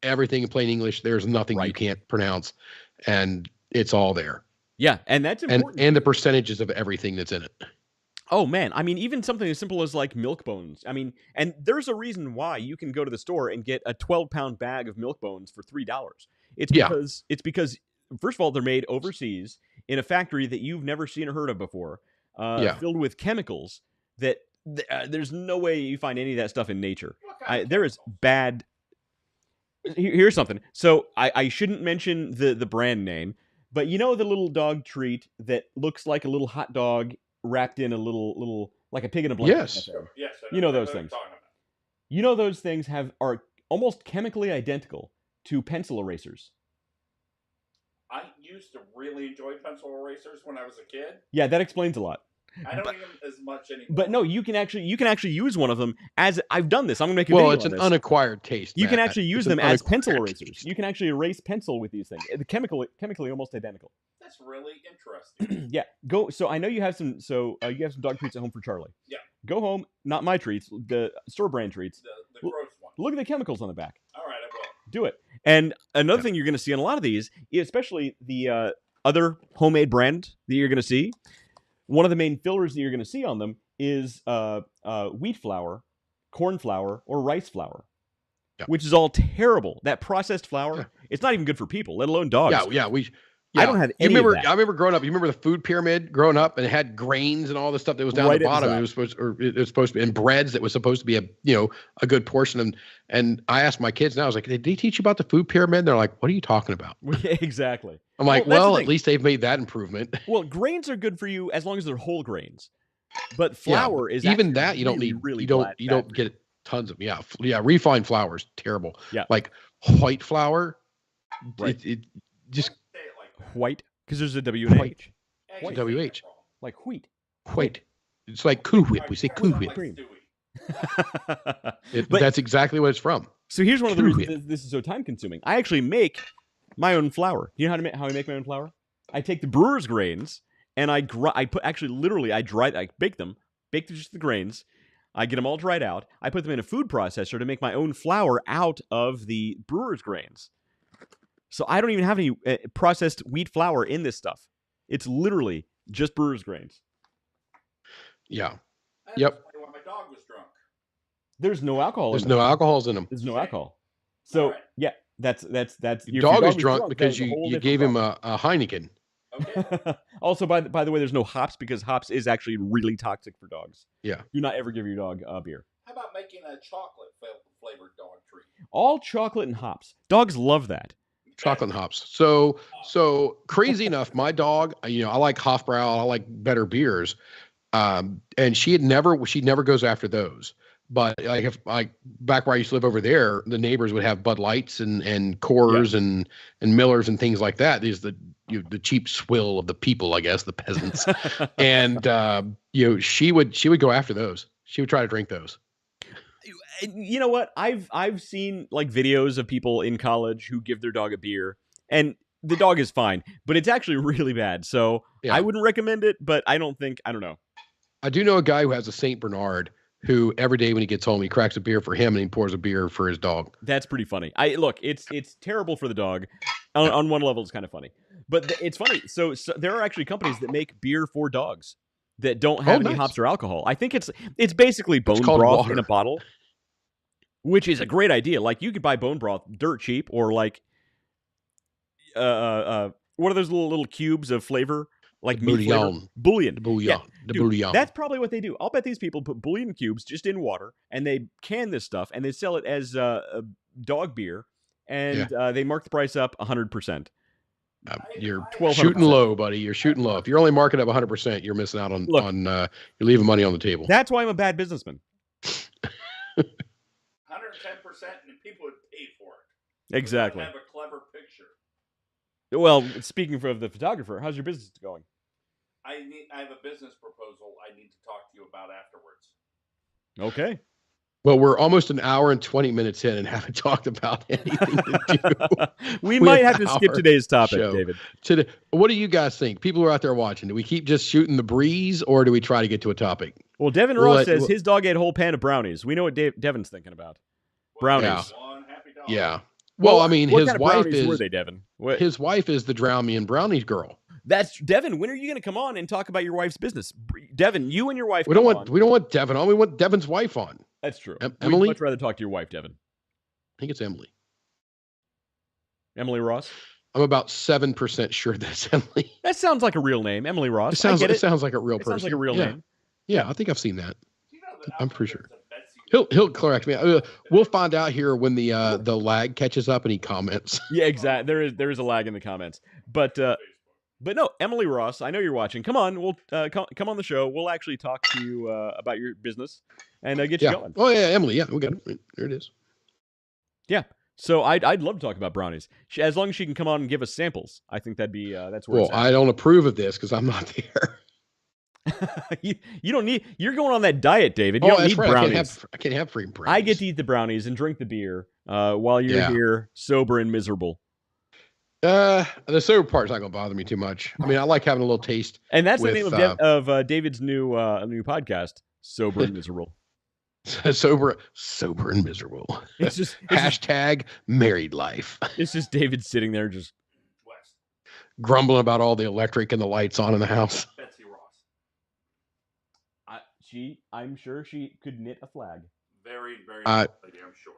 everything in plain English. There's nothing you can't pronounce, and it's all there. Yeah, and that's important. And the percentages of everything that's in it. Oh man, I mean, even something as simple as like milk bones. I mean, and there's a reason why you can go to the store and get a 12-pound bag of milk bones for $3. It's because first of all, they're made overseas in a factory that you've never seen or heard of before, filled with chemicals that there's no way you find any of that stuff in nature. There is bad. Here's something. So I shouldn't mention the brand name, but you know the little dog treat that looks like a little hot dog wrapped in a little like a pig in a blanket. Yes. You know those things. You know those things are almost chemically identical to pencil erasers. I used to really enjoy pencil erasers when I was a kid. Yeah, that explains a lot. I don't eat them as much anymore. But no, you can actually use one of them as I've done this. I'm gonna make a video. Well, it's an unacquired taste. You can actually use them as pencil erasers. You can actually erase pencil with these things. The chemically almost identical. That's really interesting. Yeah, go. So I know you have some. So you have some dog treats at home for Charlie. Yeah. Go home. Not my treats. The store brand treats. The gross one. Look at the chemicals on the back. All right, I will. Do it. And another thing you're going to see on a lot of these, especially the other homemade brand that you're going to see, one of the main fillers that you're going to see on them is wheat flour, corn flour, or rice flour, which is all terrible. That processed flour, it's not even good for people, let alone dogs. I don't have any of that. I remember growing up. You remember the food pyramid growing up, and it had grains and all the stuff that was down the bottom. It was supposed to be, and breads that was supposed to be a good portion. And I asked my kids now, I was like, did they teach you about the food pyramid? And they're like, what are you talking about? Exactly. I'm like, well, at least they've made that improvement. Well, grains are good for you as long as they're whole grains, but flour is even that you don't need. You don't get tons of refined flour is terrible. Yeah, like white flour, it just. White, because there's a W and H. WH. Like wheat. Wheat. It's like Cool Whip. We say Cool Whip. That's exactly what it's from. So here's one of the reasons this is so time consuming. I actually make my own flour. You know how I make my own flour? I take the brewer's grains and I bake them, just the grains. I get them all dried out. I put them in a food processor to make my own flour out of the brewer's grains. So I don't even have any processed wheat flour in this stuff. It's literally just brewer's grains. Yeah. Yep. When my dog was drunk. There's no alcohol. There's no alcohols in them. There's no alcohol. So yeah, that's your dog is drunk because you gave him a Heineken. Okay. Also, by the way, there's no hops because hops is actually really toxic for dogs. Yeah. Do not ever give your dog beer. How about making a chocolate flavored dog treat? All chocolate and hops. Dogs love that. Chocolate and hops. So crazy enough, my dog, I like Hofbrau, I like better beers. And she never goes after those. But back where I used to live over there, the neighbors would have Bud Lights and Coors and Millers and things like that. These the cheap swill of the people, I guess, the peasants. And she would go after those. She would try to drink those. You know what? I've seen like videos of people in college who give their dog a beer, and the dog is fine, but it's actually really bad. So I wouldn't recommend it, but I don't know. I do know a guy who has a Saint Bernard who every day when he gets home, he cracks a beer for him and he pours a beer for his dog. That's pretty funny. It's terrible for the dog. On one level, it's kind of funny, but it's funny. So there are actually companies that make beer for dogs that don't have any hops or alcohol. I think it's basically bone broth in a bottle. Which is a great idea. Like you could buy bone broth dirt cheap, or like, what are those little cubes of flavor? Like meat flavor? Bouillon. Bouillon. That's probably what they do. I'll bet these people put bouillon cubes just in water, and they can this stuff, and they sell it as a dog beer, and they mark the price up 100%. You're 1200%. shooting low, buddy. You're shooting low. If you're only marking up 100%, you're missing out on you're leaving money on the table. That's why I'm a bad businessman. 110%, and people would pay for it. Exactly. Have a clever picture. Well, speaking of the photographer, how's your business going? I have a business proposal I need to talk to you about afterwards. Okay. Well, we're almost an hour and 20 minutes in and haven't talked about anything to do. We might have to skip today's topic, David. What do you guys think? People who are out there watching, do we keep just shooting the breeze or do we try to get to a topic? Well, Devin Ross says his dog ate a whole pan of brownies. We know what Devin's thinking about. Brownies. Yeah. Well, I mean, his wife is. Were they, Devin? What? His wife is the Drown Me in Brownies girl. That's Devin. When are you going to come on and talk about your wife's business? Devin, you and your wife. We don't want Devin on. We want Devin's wife on. That's true. Emily. We'd much rather talk to your wife, Devin. I think it's Emily. Emily Ross. I'm about 7% sure that's Emily. That sounds like a real name, Emily Ross. It sounds like a real person. Sounds like a real name. Yeah, I think I've seen that. I'm pretty sure. He'll correct me. We'll find out here when the lag catches up and he comments. Yeah, exactly. There is a lag in the comments, but no, Emily Ross. I know you're watching. Come on, we'll come on the show. We'll actually talk to you about your business and get you going. Oh yeah, Emily. Yeah, we got it. There it is. Yeah. So I'd love to talk about brownies as long as she can come on and give us samples. I think that'd be that's where. Well, I don't approve of this because I'm not there. you don't need. You're going on that diet, David. You don't need brownies. I can't have free brownies. I get to eat the brownies and drink the beer while you're here sober and miserable. The sober part's not going to bother me too much. I mean, I like having a little taste. And that's the name of David's new podcast, Sober and Miserable. sober and miserable. It's just hashtag married life. It's just David sitting there just grumbling about all the electric and the lights on in the house. Betsy Ross. I'm sure she could knit a flag. Very, very nice lady, I'm sure.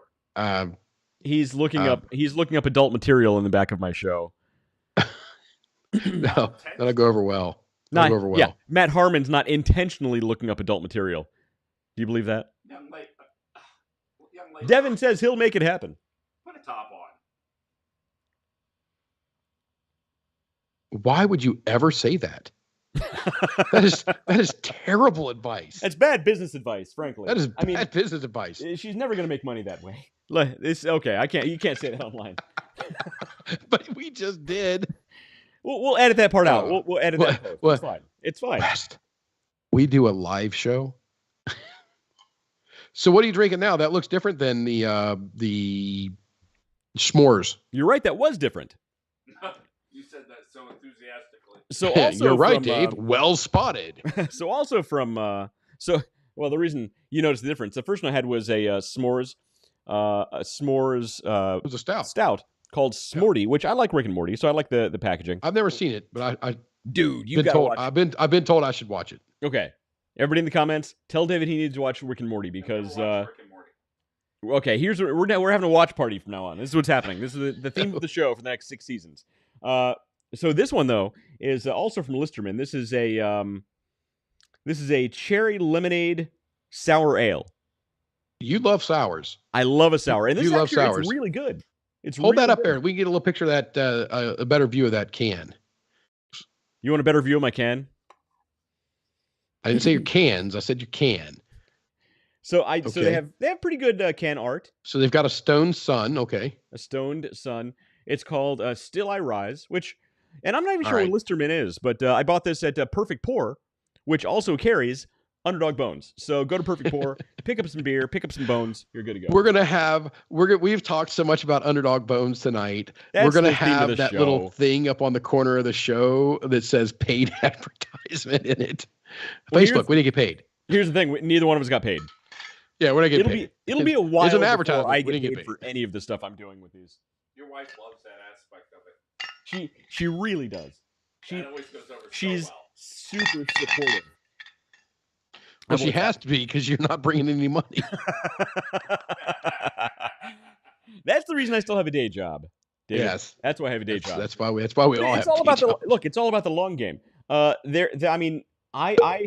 He's looking up adult material in the back of my show. No, that'll go over well. Yeah, Matt Harmon's not intentionally looking up adult material. Do you believe that? Young lady. Devin says he'll make it happen. Put a top on. Why would you ever say that? That is terrible advice. That's bad business advice, frankly. That is bad business advice. She's never going to make money that way. It's okay. You can't say that online. But we just did. We'll edit that part out. We'll edit that part. It's fine. It's fine. West, we do a live show. So what are you drinking now? That looks different than the s'mores. You're right. That was different. You said that so enthusiastically. So also you're right, Dave. Well spotted. So also from the reason you noticed the difference. The first one I had was a s'mores. It was a stout called Smorty, which I like Rick and Morty, so I like the packaging. I've never seen it, but dude, you gotta watch it. I've been told I should watch it. Okay, everybody in the comments, tell David he needs to watch Rick and Morty because Rick and Morty. Okay, here's what we're having a watch party from now on. This is what's happening. This is the theme of the show for the next 6 seasons. So this one though is also from Listerman. This is a cherry lemonade sour ale. You love sours. I love a sour, and this love sours. It's really good. Hold that up there. We can get a little picture of that, a better view of that can. You want a better view of my can? I didn't say your cans. I said you can. So they have pretty good can art. So they've got a stoned sun. Okay, a stoned sun. It's called Still I Rise, and I'm not even sure what Listerman is, but I bought this at Perfect Pour, which also carries Underdog bones. So go to Perfect Pour, pick up some beer, pick up some bones. You're good to go. We've talked so much about Underdog bones tonight. That's we're going to have that little thing up on the corner of the show that says paid advertisement in it. Well, Facebook, we didn't get paid. Here's the thing. Neither one of us got paid. Yeah, we're not getting paid. It'll be a while it's an before advertisement. I get paid for any of the stuff I'm doing with these. Your wife loves that aspect of it. She really does. That always goes over she's so well. super supportive. Well, she has to be because you're not bringing any money. That's the reason I still have a day job. David. Yes, that's why I have a day job. That's why we all have. It's all about the long game. I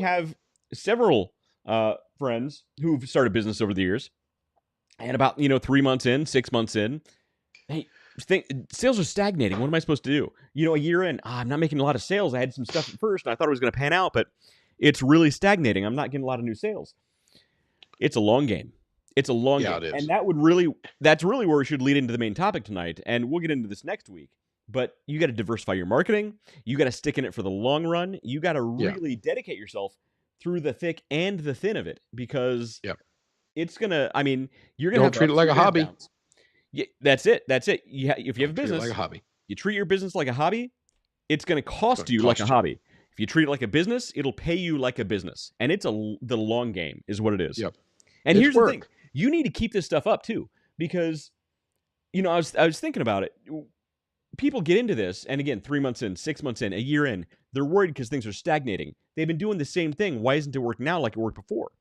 have several friends who've started business over the years, and about 3 months in, 6 months in, sales are stagnating. What am I supposed to do? A year in, I'm not making a lot of sales. I had some stuff at first, and I thought it was going to pan out, but it's really stagnating. I'm not getting a lot of new sales. It's a long game. It's a long game. It is. And that's really where we should lead into the main topic tonight, and we'll get into this next week. But you got to diversify your marketing. You got to stick in it for the long run. You got to really dedicate yourself through the thick and the thin of it, because it's going to, you're going to have to treat it like a hobby. Yeah, that's it. If you have a business, treat it like a hobby. You treat your business like a hobby, it's going to cost you like a hobby. If you treat it like a business, it'll pay you like a business. And it's the long game is what it is. Yep. And here's the thing. You need to keep this stuff up too, because, I was thinking about it. People get into this, and again, 3 months in, 6 months in, a year in, they're worried because things are stagnating. They've been doing the same thing. Why isn't it working now like it worked before?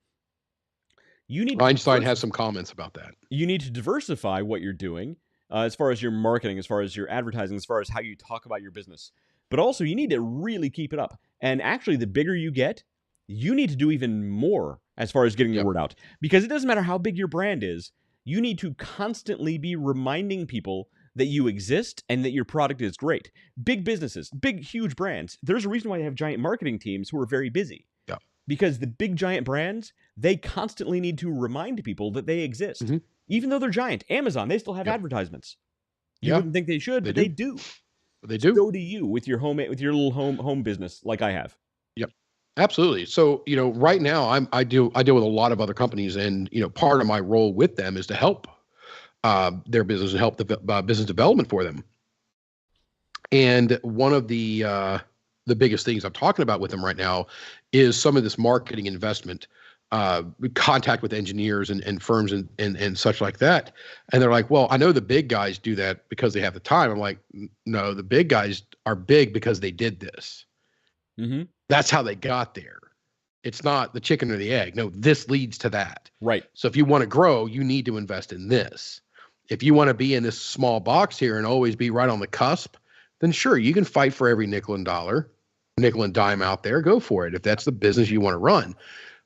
Einstein has some comments about that. You need to diversify what you're doing as far as your marketing, as far as your advertising, as far as how you talk about your business. But also, you need to really keep it up. And actually, the bigger you get, you need to do even more as far as getting the word out. Because it doesn't matter how big your brand is, you need to constantly be reminding people that you exist and that your product is great. Big businesses, big, huge brands, there's a reason why they have giant marketing teams who are very busy. Yeah. Because the big, giant brands, they constantly need to remind people that they exist. Mm-hmm. Even though they're giant. Amazon, they still have advertisements. You wouldn't think they should, but they do. They do. So do you with your little home business like I have. Yep. Absolutely. So, right now I deal with a lot of other companies, and, part of my role with them is to help their business and help the business development for them. And one of the biggest things I'm talking about with them right now is some of this marketing investment, contact with engineers and firms and such like that. And they're like, well, I know the big guys do that because they have the time. I'm like, no, the big guys are big because they did this. Mm-hmm. That's how they got there. It's not the chicken or the egg. No, this leads to that. Right. So if you want to grow, you need to invest in this. If you want to be in this small box here and always be right on the cusp, then sure, you can fight for every nickel and dime out there. Go for it. If that's the business you want to run.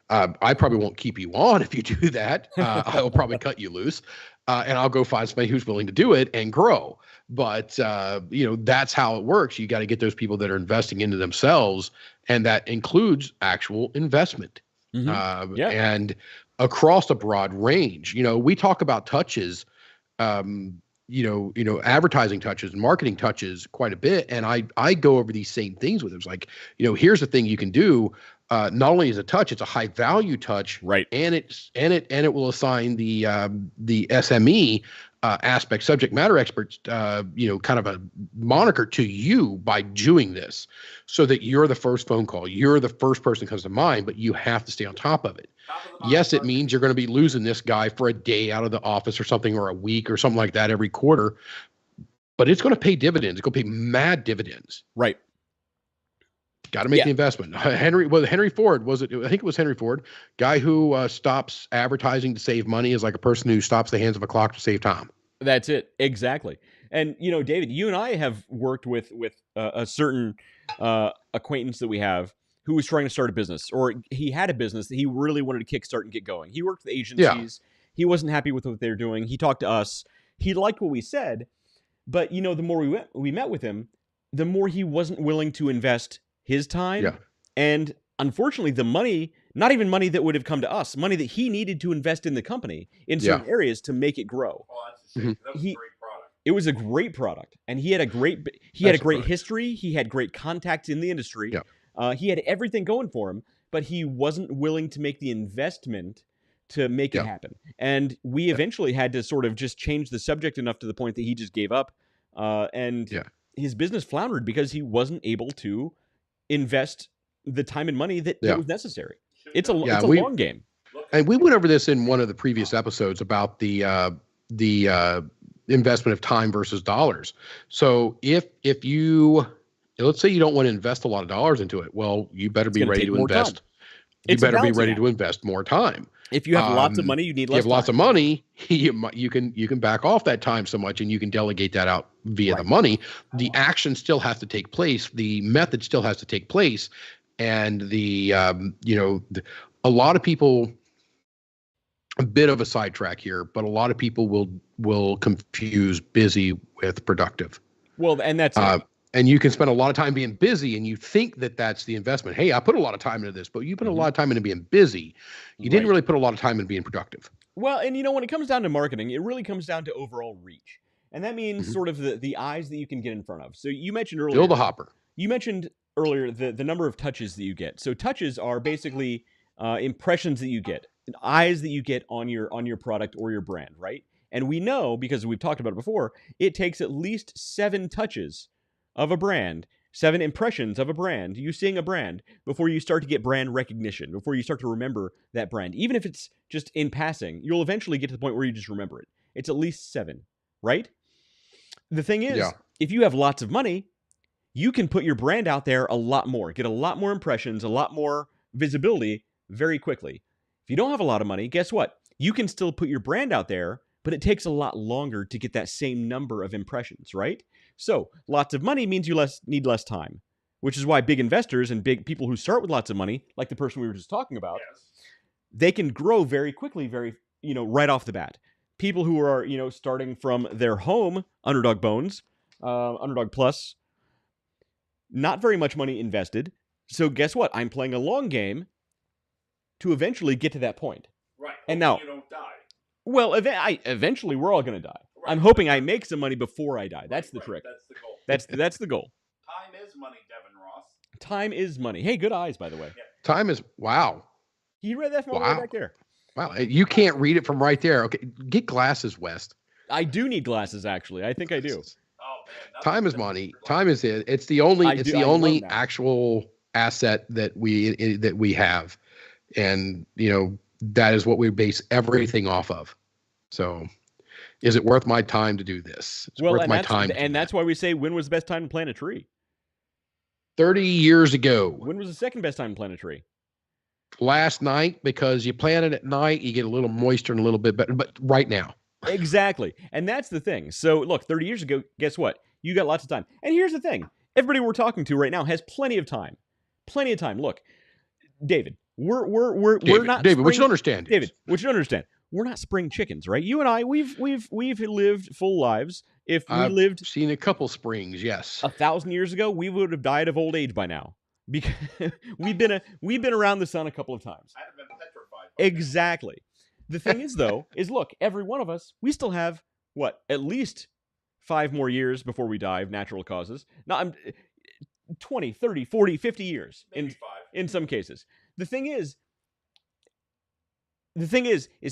I probably won't keep you on if you do that. I'll probably cut you loose, and I'll go find somebody who's willing to do it and grow. But, that's how it works. You got to get those people that are investing into themselves, and that includes actual investment. Mm-hmm. And across a broad range. We talk about touches, advertising touches and marketing touches quite a bit. And I go over these same things with them. It's like, here's the thing you can do. Not only is a touch, it's a high value touch, right? And it will assign the SME aspect, subject matter experts, kind of a moniker to you by doing this, so that you're the first phone call, you're the first person that comes to mind, but you have to stay on top of it. Yes, it means you're going to be losing this guy for a day out of the office or something, or a week or something like that every quarter, but it's going to pay dividends. It's going to pay mad dividends. Right. Got to make the investment. Henry Ford, was it? I think it was Henry Ford, guy who stops advertising to save money is like a person who stops the hands of a clock to save time. That's it. Exactly. And, David, you and I have worked with a certain acquaintance that we have who was trying to start a business, or he had a business that he really wanted to kickstart and get going. He worked with agencies. Yeah. He wasn't happy with what they were doing. He talked to us. He liked what we said, but, the more we met with him, the more he wasn't willing to invest his time, and unfortunately the money, not even money that would have come to us, money that he needed to invest in the company in certain areas to make it grow. Oh, that's a shame. That was a great product. It was a great product, and he had a great history. He had great contacts in the industry. He had everything going for him, but he wasn't willing to make the investment to make it happen. And we eventually had to sort of just change the subject enough to the point that he just gave up, and his business floundered because he wasn't able to invest the time and money that was necessary. It's a long game. And we went over this in one of the previous episodes about the investment of time versus dollars. So if you, let's say you don't want to invest a lot of dollars into it, well, you better be ready to invest. You better be ready to invest more time. If you have lots of money, you need less time. If you have lots of money, you can back off that time so much, and you can delegate that out via the money. The action still has to take place. The method still has to take place. And a lot of people a bit of a sidetrack here, but a lot of people will confuse busy with productive. Well, and that's and you can spend a lot of time being busy, and you think that that's the investment. Hey, I put a lot of time into this, but you put a lot of time into being busy. You didn't really put a lot of time into being productive. Well, and when it comes down to marketing, it really comes down to overall reach. And that means sort of the eyes that you can get in front of. So you mentioned earlier. Fill the hopper. You mentioned earlier the number of touches that you get. So touches are basically impressions that you get, eyes that you get on your product or your brand, right? And we know, because we've talked about it before, it takes at least 7 touches of a brand, 7 impressions of a brand, you seeing a brand, before you start to get brand recognition, before you start to remember that brand. Even if it's just in passing, you'll eventually get to the point where you just remember it. It's at least 7, right? The thing is, if you have lots of money, you can put your brand out there a lot more, get a lot more impressions, a lot more visibility very quickly. If you don't have a lot of money, guess what? You can still put your brand out there, but it takes a lot longer to get that same number of impressions, right? So lots of money means you need less time, which is why big investors and big people who start with lots of money, like the person we were just talking about, they can grow very quickly, right off the bat. People who are, starting from their home, Underdog Bones, Underdog Plus, not very much money invested. So guess what? I'm playing a long game to eventually get to that point. Right. And now, you don't die. Well, eventually we're all going to die. Right. I'm hoping I make some money before I die. That's the trick. That's the goal. That's the goal. Time is money, Devin Ross. Time is money. Hey, good eyes, by the way. Yeah. Time is, wow. You read that from way back there. Wow, you can't read it from right there. Okay, get glasses, West. I do need glasses, actually. I think I do. Oh man, time is money. Time is it. It's the only actual asset that we have, and that is what we base everything off of. So, is it worth my time to do this? It's worth my time. And that's why we say, when was the best time to plant a tree? 30 years ago. When was the second best time to plant a tree? Last night, because you plant it at night, you get a little moisture and a little bit better, but right now. Exactly. And that's the thing. So look, 30 years ago, guess what? You got lots of time. And here's the thing. Everybody we're talking to right now has plenty of time. Plenty of time. Look, David, we're not David, what you understand? David, what you understand? We're not spring chickens, right? You and I, we've lived full lives. If we lived seen a couple springs, yes. 1,000 years ago, we would have died of old age by now. Because we've been around the sun a couple of times. I'd have been petrified. Exactly. The thing is, though, look, every one of us, we still have at least 5 more years before we die of natural causes. Now, I'm 20, 30, 40, 50 years in some cases. The thing is,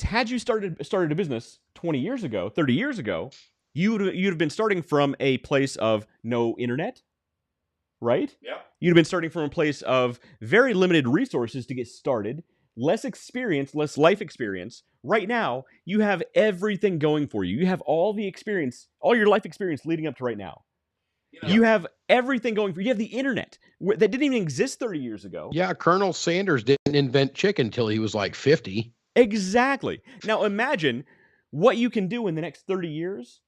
had you started a business 20 years ago, 30 years ago, you'd have been starting from a place of no internet. Right? Yeah. You'd have been starting from a place of very limited resources to get started, less experience, less life experience. Right now, you have everything going for you. You have all the experience, all your life experience leading up to right now. You have everything going for you. You have the internet that didn't even exist 30 years ago. Yeah, Colonel Sanders didn't invent chicken until he was like 50. Exactly. Now imagine what you can do in the next 30 years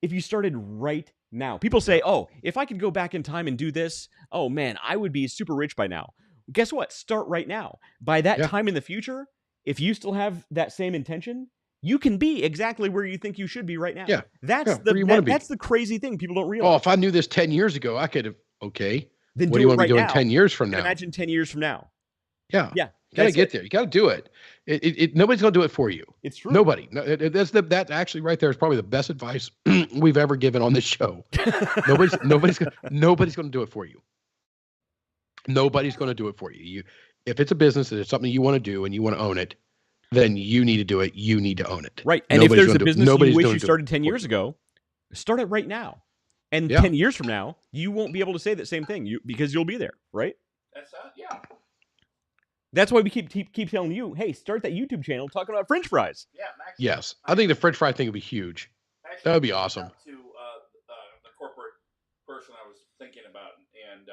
if you started right now. People say, oh, if I could go back in time and do this, oh man, I would be super rich by now. Guess what? Start right now. By that time in the future, if you still have that same intention, you can be exactly where you think you should be right now. Yeah. That's the crazy thing people don't realize. Oh, if I knew this 10 years ago, I could have, okay. Then what do you want to be doing 10 years from now? Imagine 10 years from now. Yeah. Yeah. You got to get there. You got to do it. Nobody's going to do it for you. It's true. Nobody. No, that actually right there is probably the best advice we've ever given on this show. nobody's going to do it for you. Nobody's going to do it for you. If it's a business and it's something you want to do and you want to own it, then you need to do it. You need to own it. Right. And if there's a business you wish you started 10 years ago, start it right now. And 10 years from now, you won't be able to say that same thing because you'll be there, right? That's why we keep telling you, hey, start that YouTube channel talking about French fries. Yeah. Yes. I think the French fry thing would be huge. Actually, that would be awesome. To the corporate person I was thinking about, and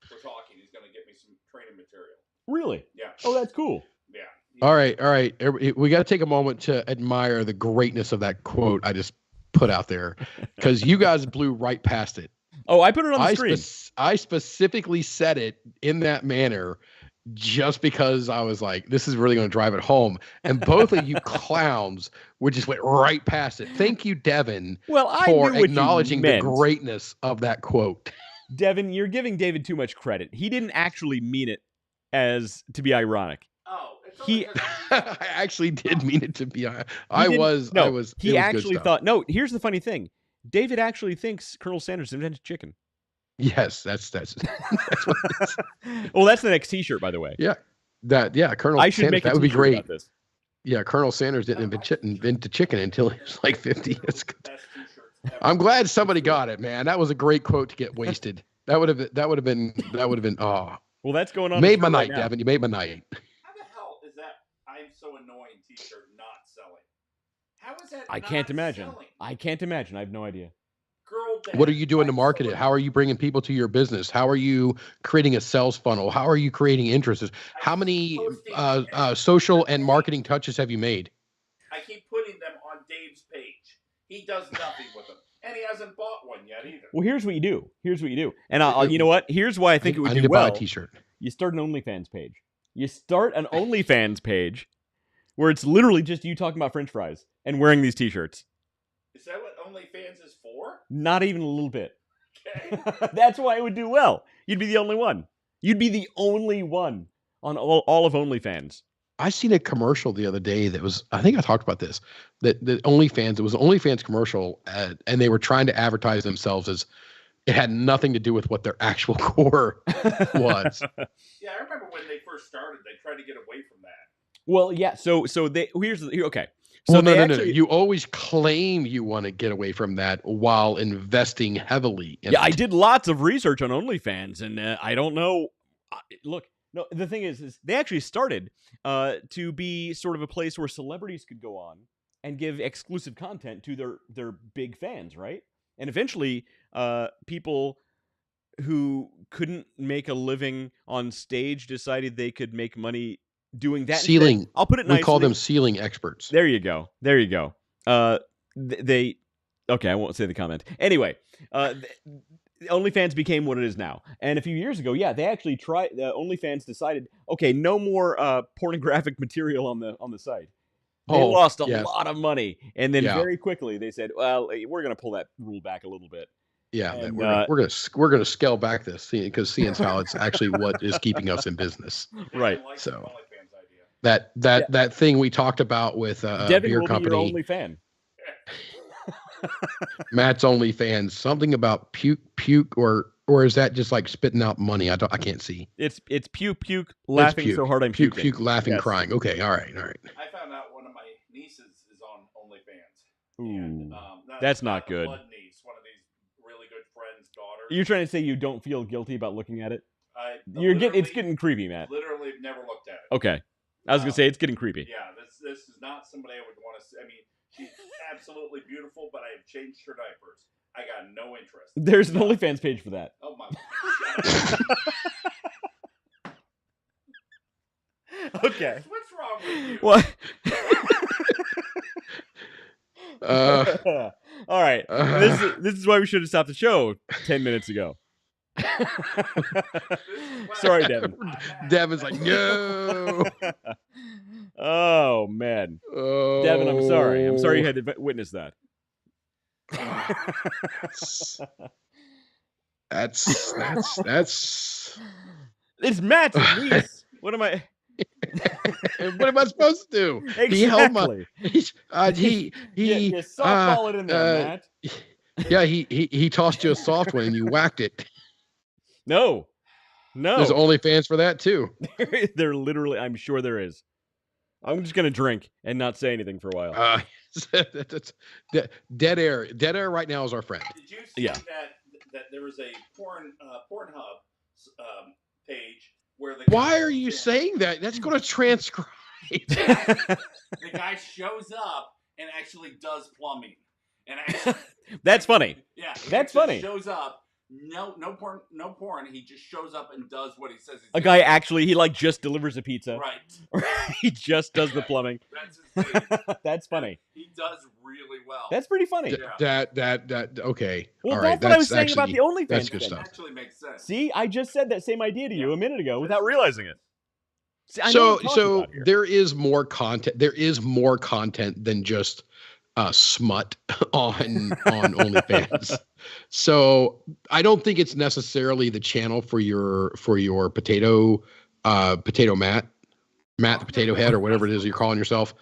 we're talking. He's going to get me some training material. Really? Yeah. Oh, that's cool. Yeah. All right. We got to take a moment to admire the greatness of that quote I just put out there, because you guys blew right past it. Oh, I put it on the screen. I specifically said it in that manner, just because I was like, this is really going to drive it home. And both of you clowns would just went right past it. Thank you, Devin, for acknowledging the greatness of that quote. Devin, you're giving David too much credit. He didn't actually mean it as to be ironic. Oh, I actually did mean it to be. He actually thought. No, here's the funny thing. David actually thinks Colonel Sanders invented chicken. Yes, that's what it is. Well, that's the next T-shirt, by the way. Yeah, Colonel I should Sanders. Make that would be great. About this. Yeah, Colonel Sanders didn't invent the chicken until he was like 50. That's good. I'm glad somebody got it, man. That was a great quote to get wasted. That would have been. Oh. Well, that's going on. Made my night, Devin. You made my night. How the hell is that? I'm so annoying. T-shirt not selling. How is that? I can't imagine. I can't imagine. I have no idea. What are you doing to market it? How are you bringing people to your business? How are you creating a sales funnel? How are you creating interests? How many social and marketing touches have you made? I keep putting them on Dave's page. He does nothing with them. And he hasn't bought one yet either. Well, here's what you do. And you know what? Here's why I think it would do well. Buy a T-shirt. You start an OnlyFans page. You start an OnlyFans page where it's literally just you talking about French fries and wearing these T-shirts. Is that what OnlyFans is for? Not even a little bit. Okay. That's why it would do well. You'd be the only one. You'd be the only one on all of OnlyFans. I seen a commercial the other day that was, I think I talked about this, that OnlyFans, it was an OnlyFans commercial, and they were trying to advertise themselves as it had nothing to do with what their actual core was. Yeah, I remember when they first started, they tried to get away from that. Well, yeah, so okay. So no. You always claim you want to get away from that while investing heavily in it. I did lots of research on OnlyFans, and I don't know. Look, no, the thing is they actually started to be sort of a place where celebrities could go on and give exclusive content to their big fans, right? And eventually, people who couldn't make a living on stage decided they could make money doing that. Ceiling. Instead. I'll put it nicely. We call them ceiling experts. There you go. Okay, I won't say the comment. Anyway, OnlyFans became what it is now. And a few years ago, they actually tried. OnlyFans decided, okay, no more pornographic material on the site. They lost a lot of money, and then very quickly they said, "Well, we're going to pull that rule back a little bit." Yeah, and, we're gonna scale back this because seeing how it's actually what is keeping us in business. Right. So that thing we talked about with Devin beer will company. Be your only fan. Matt's OnlyFans. Something about puke or is that just like spitting out money? I can't see. It's puke laughing so hard I'm puking. Puke laughing crying. Okay, all right. I found out one of my nieces is on OnlyFans. Ooh, and, that's not good. Blood niece, one of these really good friends' daughters. You're trying to say you don't feel guilty about looking at it? It's getting creepy, Matt. Literally never looked at it. Okay. I was gonna say it's getting creepy. Yeah, this is not somebody I would want to see. I mean, she's absolutely beautiful, but I have changed her diapers. I got no interest. There's an OnlyFans page for that. Oh my God. Okay. What's wrong with you? What? All right. This is why we should have stopped the show 10 minutes ago. Sorry, Devin. Devin's like, no. Oh man. Oh. Devin, I'm sorry. I'm sorry you had to witness that. That's it's Matt's niece. What am I supposed to do? Exactly. He held my he you softball it in there, Matt. Yeah, he tossed you a soft one and you whacked it. No. There's OnlyFans for that too. There literally, I'm sure there is. I'm just gonna drink and not say anything for a while. Dead air. Dead air right now is our friend. Did you see that there was a Pornhub page where the Why are you saying that? That's going to transcribe. The guy shows up and actually does plumbing, and that's funny. Yeah, that's funny. Shows up. No porn. He just shows up and does what he says. A guy actually, he like just delivers a pizza. Right. He just does the plumbing. That's his thing. That's funny. He does really well. That's pretty funny. That okay. Well, all that's right. What I was saying about the OnlyFans. That's good stuff. Actually makes sense. See, I just said that same idea to you a minute ago without realizing it. See, I know So there is more content. There is more content than just smut on OnlyFans. So I don't think it's necessarily the channel for your potato Matt the potato head or whatever it is you're calling yourself.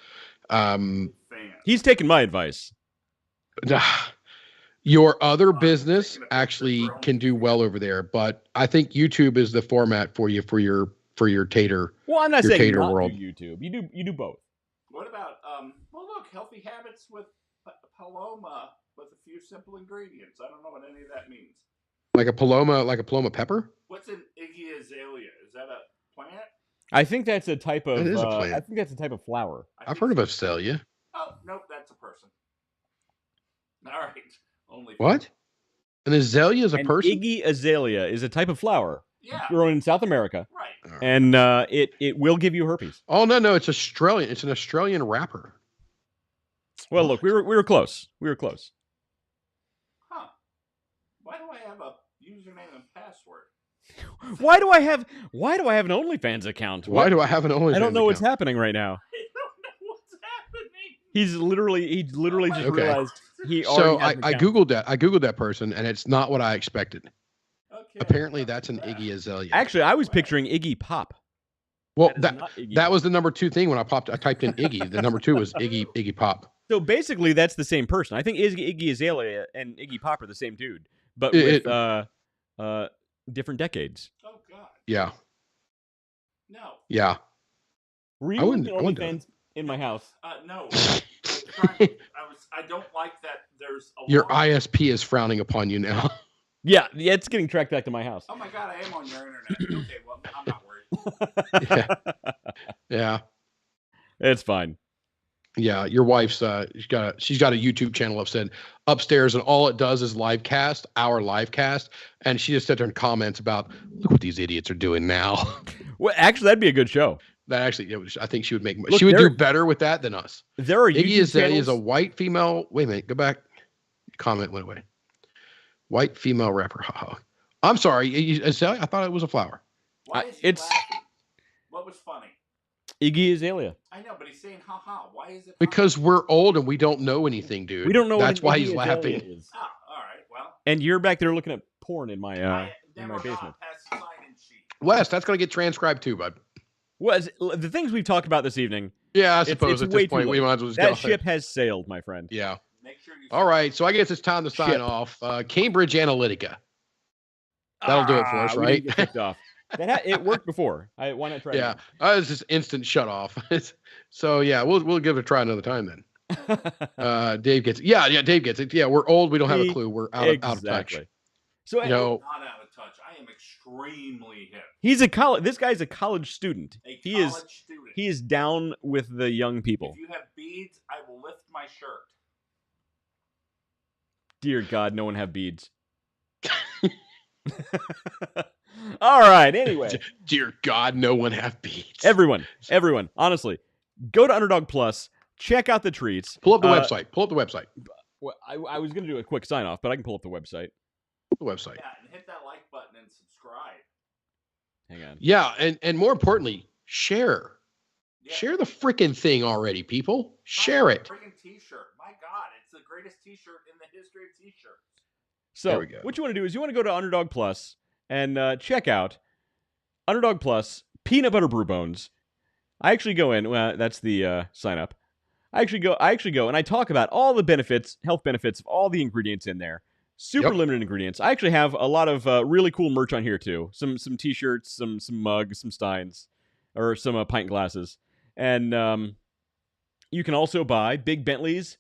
He's taking my advice. Your other business actually can do well over there, but I think YouTube is the format for you for your tater. Well, I'm not saying tater not world. do YouTube. You do both. What about well, look, healthy habits with Paloma with a few simple ingredients. I don't know what any of that means. Like a Paloma pepper? What's an Iggy Azalea? Is that a plant? I think that's a type of. It is a plant. I think that's a type of flower. I've heard of Azalea. Oh nope, that's a person. All right, only what? An azalea is a person. Iggy Azalea is a type of flower. Yeah. Grown in South America. Right. And it will give you herpes. Oh no, it's Australian. It's an Australian rapper. Well, look, we were close. We were close. Huh. Why do I have a username and password? Why do I have an OnlyFans account? Why do I have an OnlyFans? I don't know account? what's happening right now. I don't know what's happening. He literally just realized he So already has I an account. googled that. I googled that person, and it's not what I expected. Okay. Apparently, that's an Iggy Azalea. Actually, I was picturing Iggy Pop. Well, That is not Iggy that Pop. was the number 2 thing when I typed in Iggy. The number 2 was Iggy Pop. So basically, that's the same person. I think Iggy Azalea and Iggy Pop are the same dude, but with different decades. Oh God. Yeah. No. Yeah. Were you I wouldn't- looking I wouldn't at OnlyFans in my house? No. I don't like that. There's a Your lot- ISP is frowning upon you now. Yeah, it's getting tracked back to my house. Oh my God, I am on your internet. Okay, well, I'm not worried. Yeah. It's fine. Yeah, your wife's she's got a YouTube channel upstairs, and all it does is our live cast, and she just sat there and comments about, look what these idiots are doing now. Well, actually, that'd be a good show. That actually, I think she would make. Look, she would do better with that than us. There are Iggy YouTube Azalea is a channels. white female. Wait a minute, go back. Comment went away. White female rapper. Haha. I'm sorry, Azalea. I thought it was a flower. Why is he it's- laughing? What was funny? Iggy Azalea. I know, but he's saying ha ha. Why is it? Because we're old and we don't know anything, dude. We don't know. That's what why an he's Iggy laughing. Azalea is. Oh, all right. Well, And you're back there looking at porn in my basement. Pass the sign-in sheet. Wes, that's gonna get transcribed too, bud. Well, the things we've talked about this evening. Yeah, I it's suppose at way this too point we late. might as well just That go. ship has sailed, my friend. Yeah. Make sure you. All right, so I guess it's time to sign Ship. off. Cambridge Analytica. That'll do it for us, We right? didn't get kicked off. It worked before. Why not try? Yeah, it's just instant shut off. So yeah, we'll give it a try another time then. It? Dave gets it. Yeah, Dave gets it. Yeah, we're old. We don't have a clue. We're out of touch. Exactly. So You know, Not out of touch. I am extremely hip. he's a college. This guy's a college student. A He college is. student. He is down with the young people. If you have beads, I will lift my shirt. Dear God, no one have beads. All right. Anyway, dear God, no one have beats. everyone, honestly, go to Underdog Plus. Check out the treats. Pull up the website. Pull up the website. Well, I was going to do a quick sign off, but I can pull up the website. The website. Yeah, and hit that like button and subscribe. Hang on. Yeah, and more importantly, share. Yeah. Share the freaking thing already, people. Share it. Freaking t-shirt. My God, it's the greatest t-shirt in the history of t-shirts. So There we go. what you want to do is you want to go to Underdog Plus and check out Underdog Plus Peanut Butter Brew Bones. I actually go in. Well, that's the sign up. I actually go and I talk about all the benefits, health benefits of all the ingredients in there. Super Yep. limited ingredients. I actually have a lot of really cool merch on here too. Some t-shirts, some mugs, some steins, or some pint glasses, and you can also buy Big Bentley's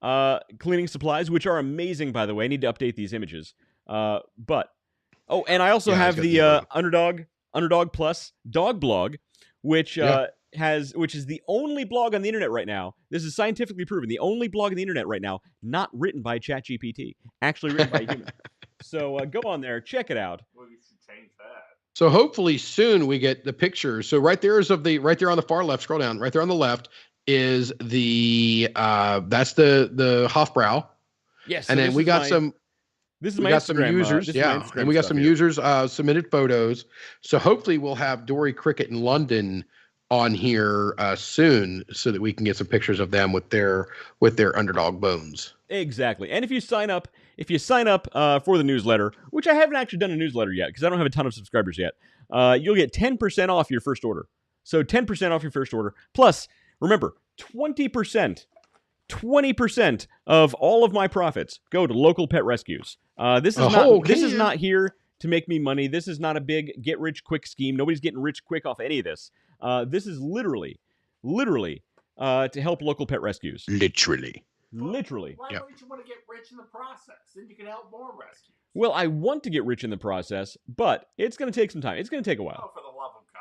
cleaning supplies, which are amazing, by the way. I need to update these images. And I also Yeah, have it's got the the Underdog Plus dog blog, which Yeah. which is the only blog on the internet right now. This is scientifically proven. The only blog on the internet right now not written by ChatGPT, actually written by a human. So go on there, check it out. Well, you should change that. So hopefully soon we get the pictures. So right there on the far left, scroll down, right there on the left is the that's the Hofbrau. Yes, And then we got some This is we my got some Instagram, users, this is my yeah, Instagram and we got stuff some here. users submitted photos. So hopefully we'll have Dory Cricket in London on here soon so that we can get some pictures of them with their Underdog bones. Exactly. And if you sign up for the newsletter, which I haven't actually done a newsletter yet because I don't have a ton of subscribers yet, you'll get 10% off your first order. So 10% off your first order. Plus, remember, 20% of all of my profits go to local pet rescues. This is not here to make me money. This is not a big get-rich-quick scheme. Nobody's getting rich quick off any of this. This is literally to help local pet rescues. Literally. Why wouldn't you want to get rich in the process? Then you can help more rescues. Well, I want to get rich in the process, but it's going to take some time. It's going to take a while. Oh, for the love of God.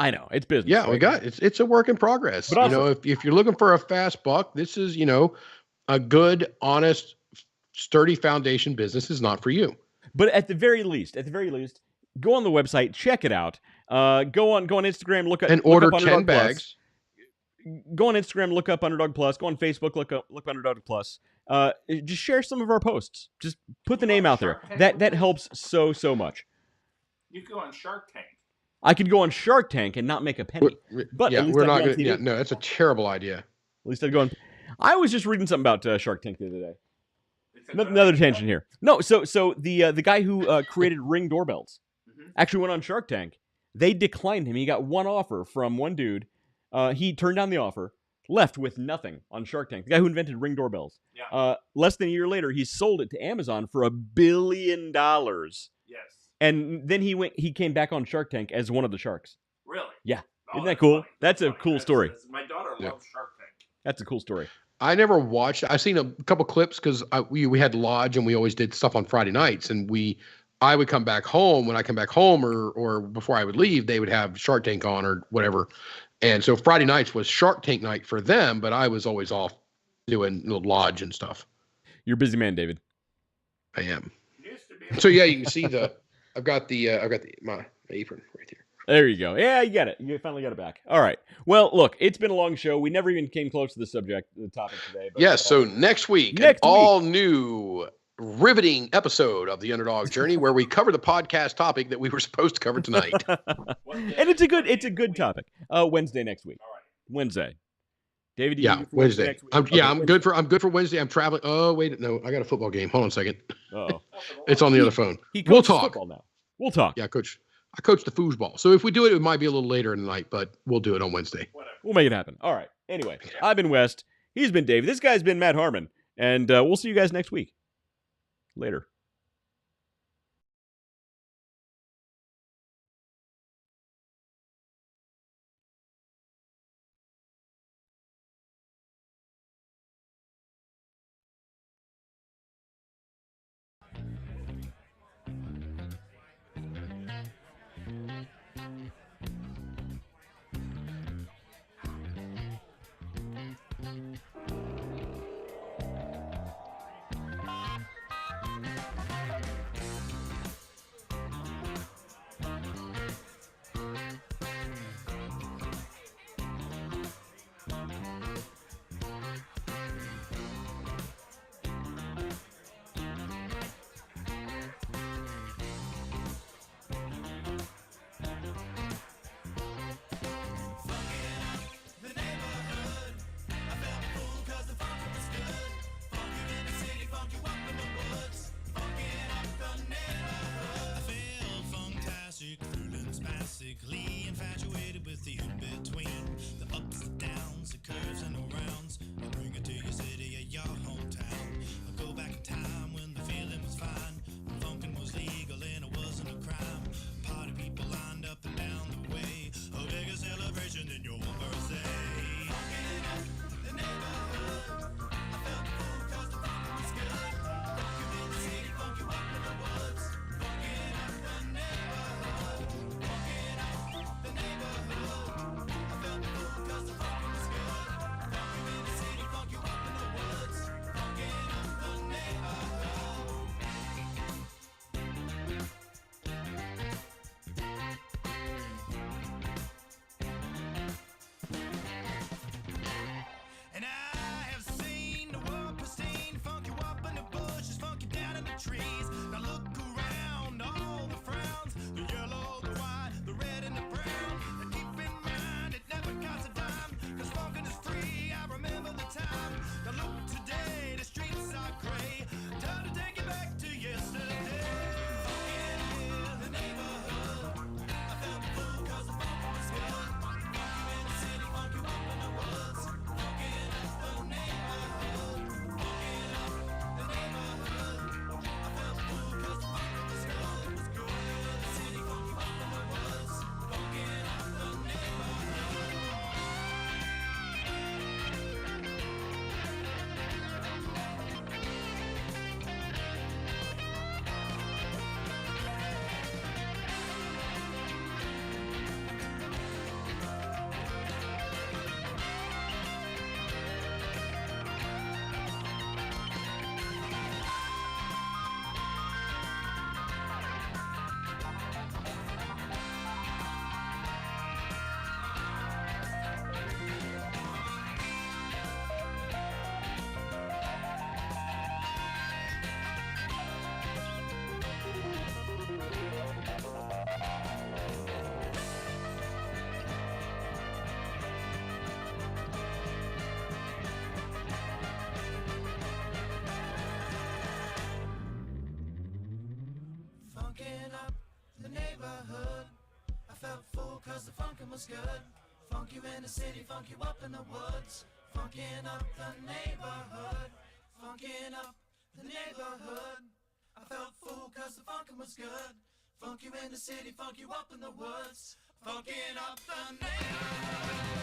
I know. It's business. Yeah, right? It's a work in progress. But also, if you're looking for a fast buck, this is, a good, honest, sturdy foundation business is not for you. But at the very least, go on the website, check it out. Go on Instagram, look order up 10 bags. Go on Instagram, look up Underdog Plus. Go on Facebook, look up Underdog Plus. Just share some of our posts. Just put the name out there. That helps so much. You could go on Shark Tank. I could go on Shark Tank and not make a penny. But yeah, we're not going to. Yeah, no, that's a terrible idea. At least I'd go on. I was just reading something about Shark Tank the other day. Another tangent here. No, so the guy who created Ring doorbells actually went on Shark Tank. They declined him. He got one offer from one dude. He turned down the offer, left with nothing on Shark Tank. The guy who invented Ring doorbells. Yeah. Less than a year later, he sold it to Amazon for $1 billion. Yes. And then he came back on Shark Tank as one of the sharks. Really? Yeah. Oh, isn't that cool? Funny. That's a cool story. My daughter loves Shark Tank. That's a cool story. I never watched. I've seen a couple clips because we had lodge and we always did stuff on Friday nights, and I would come back home. When I come back home or before I would leave, they would have Shark Tank on or whatever. And so Friday nights was Shark Tank night for them, but I was always off doing lodge and stuff. You're a busy man, David. I am. So yeah, you can see I've got my apron right here. There you go. Yeah, you got it. You finally got it back. All right. Well, look, it's been a long show. We never even came close to the topic today. But, yes. So next week, new riveting episode of the Underdog Journey, where we cover the podcast topic that we were supposed to cover tonight. And it's a good topic. Wednesday next week. All right. Wednesday. David, Wednesday. Next week? I'm good for Wednesday. I'm traveling. Oh wait, no, I got a football game. Hold on a second. Oh, it's on the other phone. We'll talk. Football now. We'll talk. Yeah, coach. I coach the foosball. So if we do it, it might be a little later in the night, but we'll do it on Wednesday. We'll make it happen. All right. Anyway, I've been West. He's been Dave. This guy's been Matt Harmon. And we'll see you guys next week. Later. was good. Funk you in the city, funk you up in the woods. Funkin' up the neighborhood. Funkin' up the neighborhood. I felt full cause the funkin' was good. Funk you in the city, funk you up in the woods. Funkin' up the neighborhood.